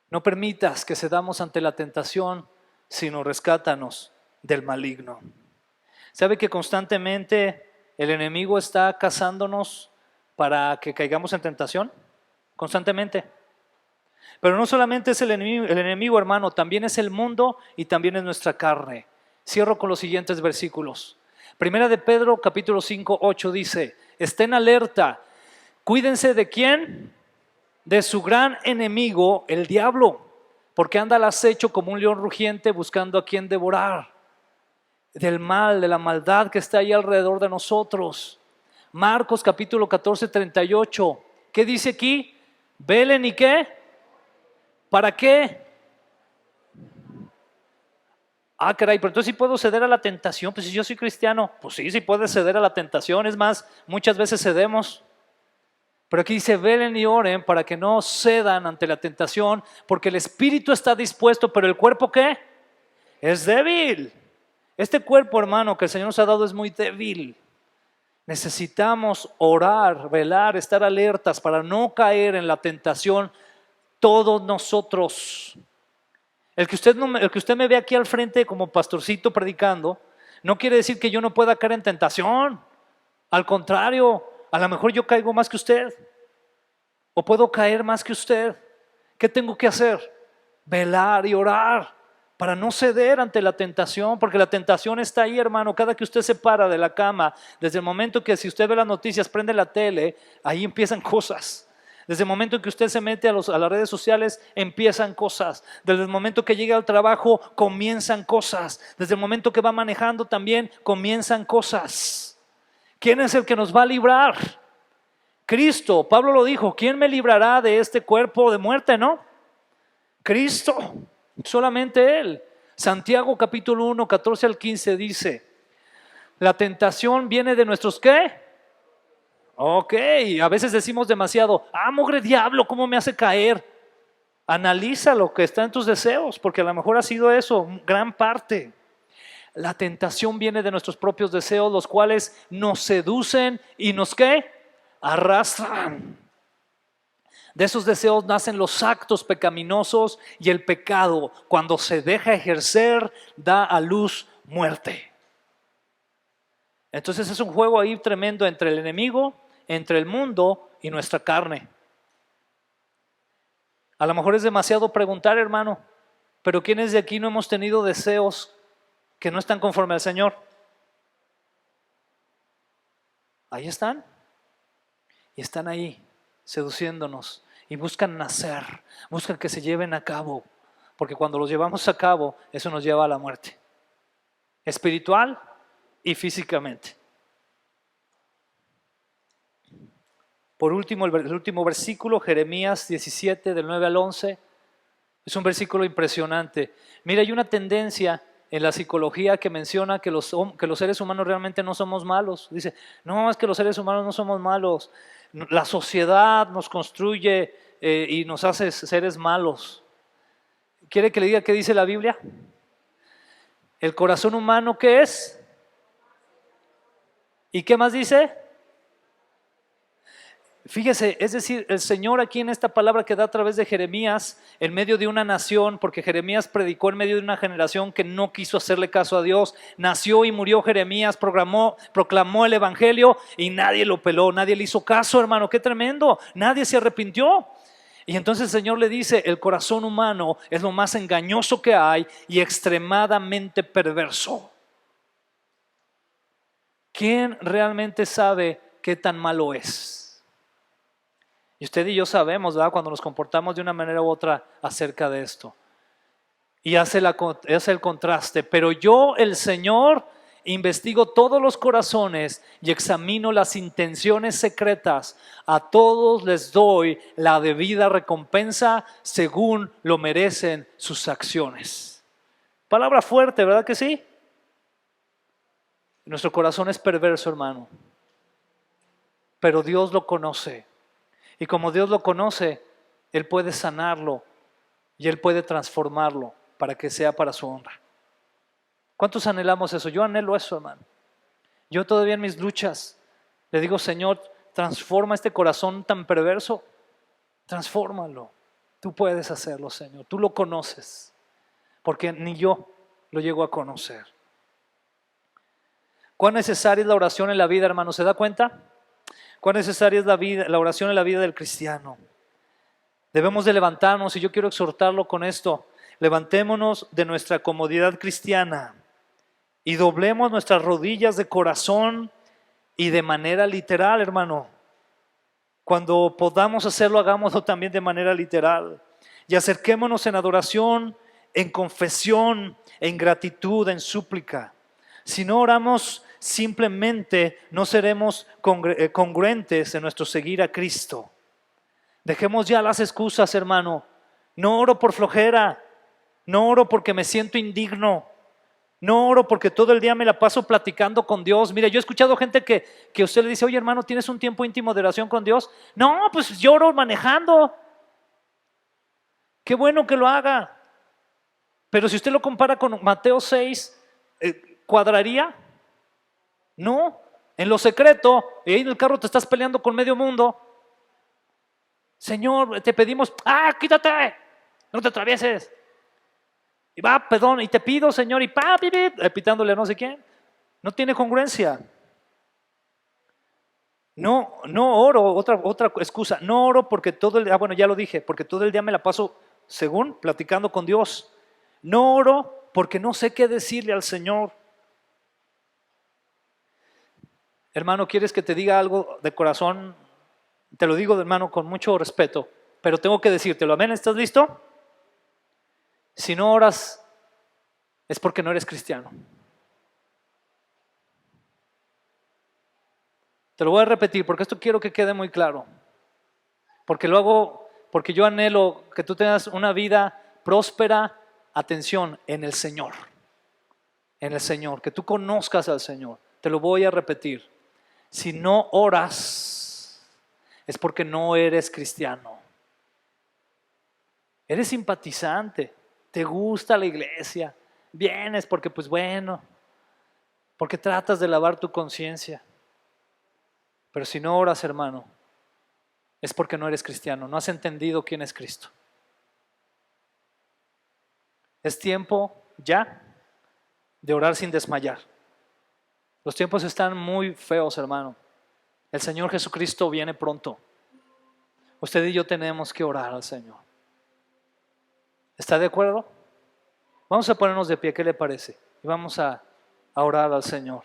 No permitas que cedamos ante la tentación, sino rescátanos del maligno. ¿Sabe que constantemente el enemigo está cazándonos para que caigamos en tentación? Constantemente. Pero no solamente es el enemigo, hermano, también es el mundo y también es nuestra carne. Cierro con los siguientes versículos. Primera de Pedro, capítulo 5, 8 dice, estén alerta, cuídense de ¿quién? De su gran enemigo, el diablo, porque anda al acecho como un león rugiente buscando a quien devorar. Del mal, de la maldad que está ahí alrededor de nosotros. Marcos capítulo 14, 38. ¿Qué dice aquí? Velen y ¿qué? ¿Para qué? Ah, caray, pero entonces sí puedo ceder a la tentación. Pues si yo soy cristiano, pues sí, sí puedes ceder a la tentación. Es más, muchas veces cedemos. Pero aquí dice, velen y oren para que no cedan ante la tentación, porque el espíritu está dispuesto, pero el cuerpo, ¿qué? Es débil. Este cuerpo, hermano, que el Señor nos ha dado es muy débil. Necesitamos orar, velar, estar alertas para no caer en la tentación todos nosotros. El que usted me ve aquí al frente como pastorcito predicando, no quiere decir que yo no pueda caer en tentación. Al contrario, a lo mejor yo caigo más que usted, o puedo caer más que usted. ¿Qué tengo que hacer? Velar y orar para no ceder ante la tentación, porque la tentación está ahí, hermano. Cada que usted se para de la cama, desde el momento que si usted ve las noticias, prende la tele, ahí empiezan cosas. Desde el momento en que usted se mete a las redes sociales, empiezan cosas. Desde el momento que llega al trabajo, comienzan cosas. Desde el momento que va manejando también, comienzan cosas. ¿Quién es el que nos va a librar? Cristo. Pablo lo dijo, ¿quién me librará de este cuerpo de muerte, no? Cristo, solamente Él. Santiago capítulo 1, 14 al 15 dice, la tentación viene de nuestros ¿qué? Ok, a veces decimos demasiado, mugre diablo, ¿cómo me hace caer? Analiza lo que está en tus deseos, porque a lo mejor ha sido eso, gran parte. La tentación viene de nuestros propios deseos, los cuales nos seducen y nos ¿qué? Arrastran. De esos deseos nacen los actos pecaminosos y el pecado, cuando se deja ejercer, da a luz muerte. Entonces es un juego ahí tremendo entre el enemigo, entre el mundo y nuestra carne. A lo mejor es demasiado preguntar, hermano, pero ¿quiénes de aquí no hemos tenido deseos que no están conforme al Señor? Ahí están. Y están ahí, seduciéndonos. Y buscan nacer, buscan que se lleven a cabo. Porque cuando los llevamos a cabo, eso nos lleva a la muerte. Espiritual y físicamente. Por último, el último versículo, Jeremías 17, del 9 al 11. Es un versículo impresionante. Mira, hay una tendencia en la psicología que menciona que los seres humanos realmente no somos malos. Dice, no, es que los seres humanos no somos malos. La sociedad nos construye y nos hace seres malos. ¿Quiere que le diga qué dice la Biblia? El corazón humano, ¿qué es? ¿Y qué más dice? Fíjese, es decir, el Señor aquí en esta palabra que da a través de Jeremías, en medio de una nación, porque Jeremías predicó en medio de una generación que no quiso hacerle caso a Dios, nació y murió Jeremías, proclamó el evangelio y nadie lo peló, nadie le hizo caso, hermano, qué tremendo, nadie se arrepintió. Y entonces el Señor le dice, el corazón humano es lo más engañoso que hay y extremadamente perverso. ¿Quién realmente sabe qué tan malo es? Y usted y yo sabemos, ¿verdad?, cuando nos comportamos de una manera u otra acerca de esto. Y hace el contraste. Pero yo, el Señor, investigo todos los corazones y examino las intenciones secretas. A todos les doy la debida recompensa según lo merecen sus acciones. Palabra fuerte, ¿verdad que sí? Nuestro corazón es perverso, hermano. Pero Dios lo conoce. Y como Dios lo conoce, Él puede sanarlo y Él puede transformarlo para que sea para su honra. ¿Cuántos anhelamos eso? Yo anhelo eso, hermano. Yo todavía en mis luchas le digo, Señor, transforma este corazón tan perverso. Transfórmalo. Tú puedes hacerlo, Señor. Tú lo conoces. Porque ni yo lo llego a conocer. ¿Cuán necesaria es la oración en la vida, hermano? ¿Se da cuenta? ¿Cuán necesaria es la oración en la vida del cristiano? Debemos de levantarnos, y yo quiero exhortarlo con esto. Levantémonos de nuestra comodidad cristiana y doblemos nuestras rodillas de corazón y de manera literal, hermano. Cuando podamos hacerlo, hagámoslo también de manera literal. Y acerquémonos en adoración, en confesión, en gratitud, en súplica. Si no oramos, simplemente no seremos congruentes en nuestro seguir a Cristo. Dejemos ya las excusas, hermano. No oro por flojera, no oro porque me siento indigno, No oro porque todo el día me la paso platicando con Dios. Mira, yo he escuchado gente que usted le dice, oye hermano, ¿tienes un tiempo íntimo de oración con Dios? No, pues yo oro manejando. Qué bueno que lo haga. Pero si usted lo compara con Mateo 6, ¿cuadraría? No, en lo secreto, y ahí en el carro te estás peleando con medio mundo. Señor, te pedimos, quítate, no te atravieses. Y va, perdón, y te pido, Señor, y pitándole a no sé quién. No tiene congruencia. No oro, otra excusa, no oro porque todo el día, bueno, ya lo dije, porque todo el día me la paso, según, platicando con Dios. No oro porque no sé qué decirle al Señor. Hermano, ¿quieres que te diga algo de corazón? Te lo digo, hermano, con mucho respeto, pero tengo que decírtelo. Amén, ¿estás listo? Si no oras, es porque no eres cristiano. Te lo voy a repetir porque esto quiero que quede muy claro. Porque lo hago, porque yo anhelo que tú tengas una vida próspera, atención, en el Señor. En el Señor, que tú conozcas al Señor. Te lo voy a repetir. Si no oras, es porque no eres cristiano. Eres simpatizante, te gusta la iglesia, vienes porque pues bueno, porque tratas de lavar tu conciencia. Pero si no oras, hermano, es porque no eres cristiano, no has entendido quién es Cristo. Es tiempo ya de orar sin desmayar. Los tiempos están muy feos, hermano. El Señor Jesucristo viene pronto. Usted y yo tenemos que orar al Señor. ¿Está de acuerdo? Vamos a ponernos de pie, ¿qué le parece? Y vamos a orar al Señor.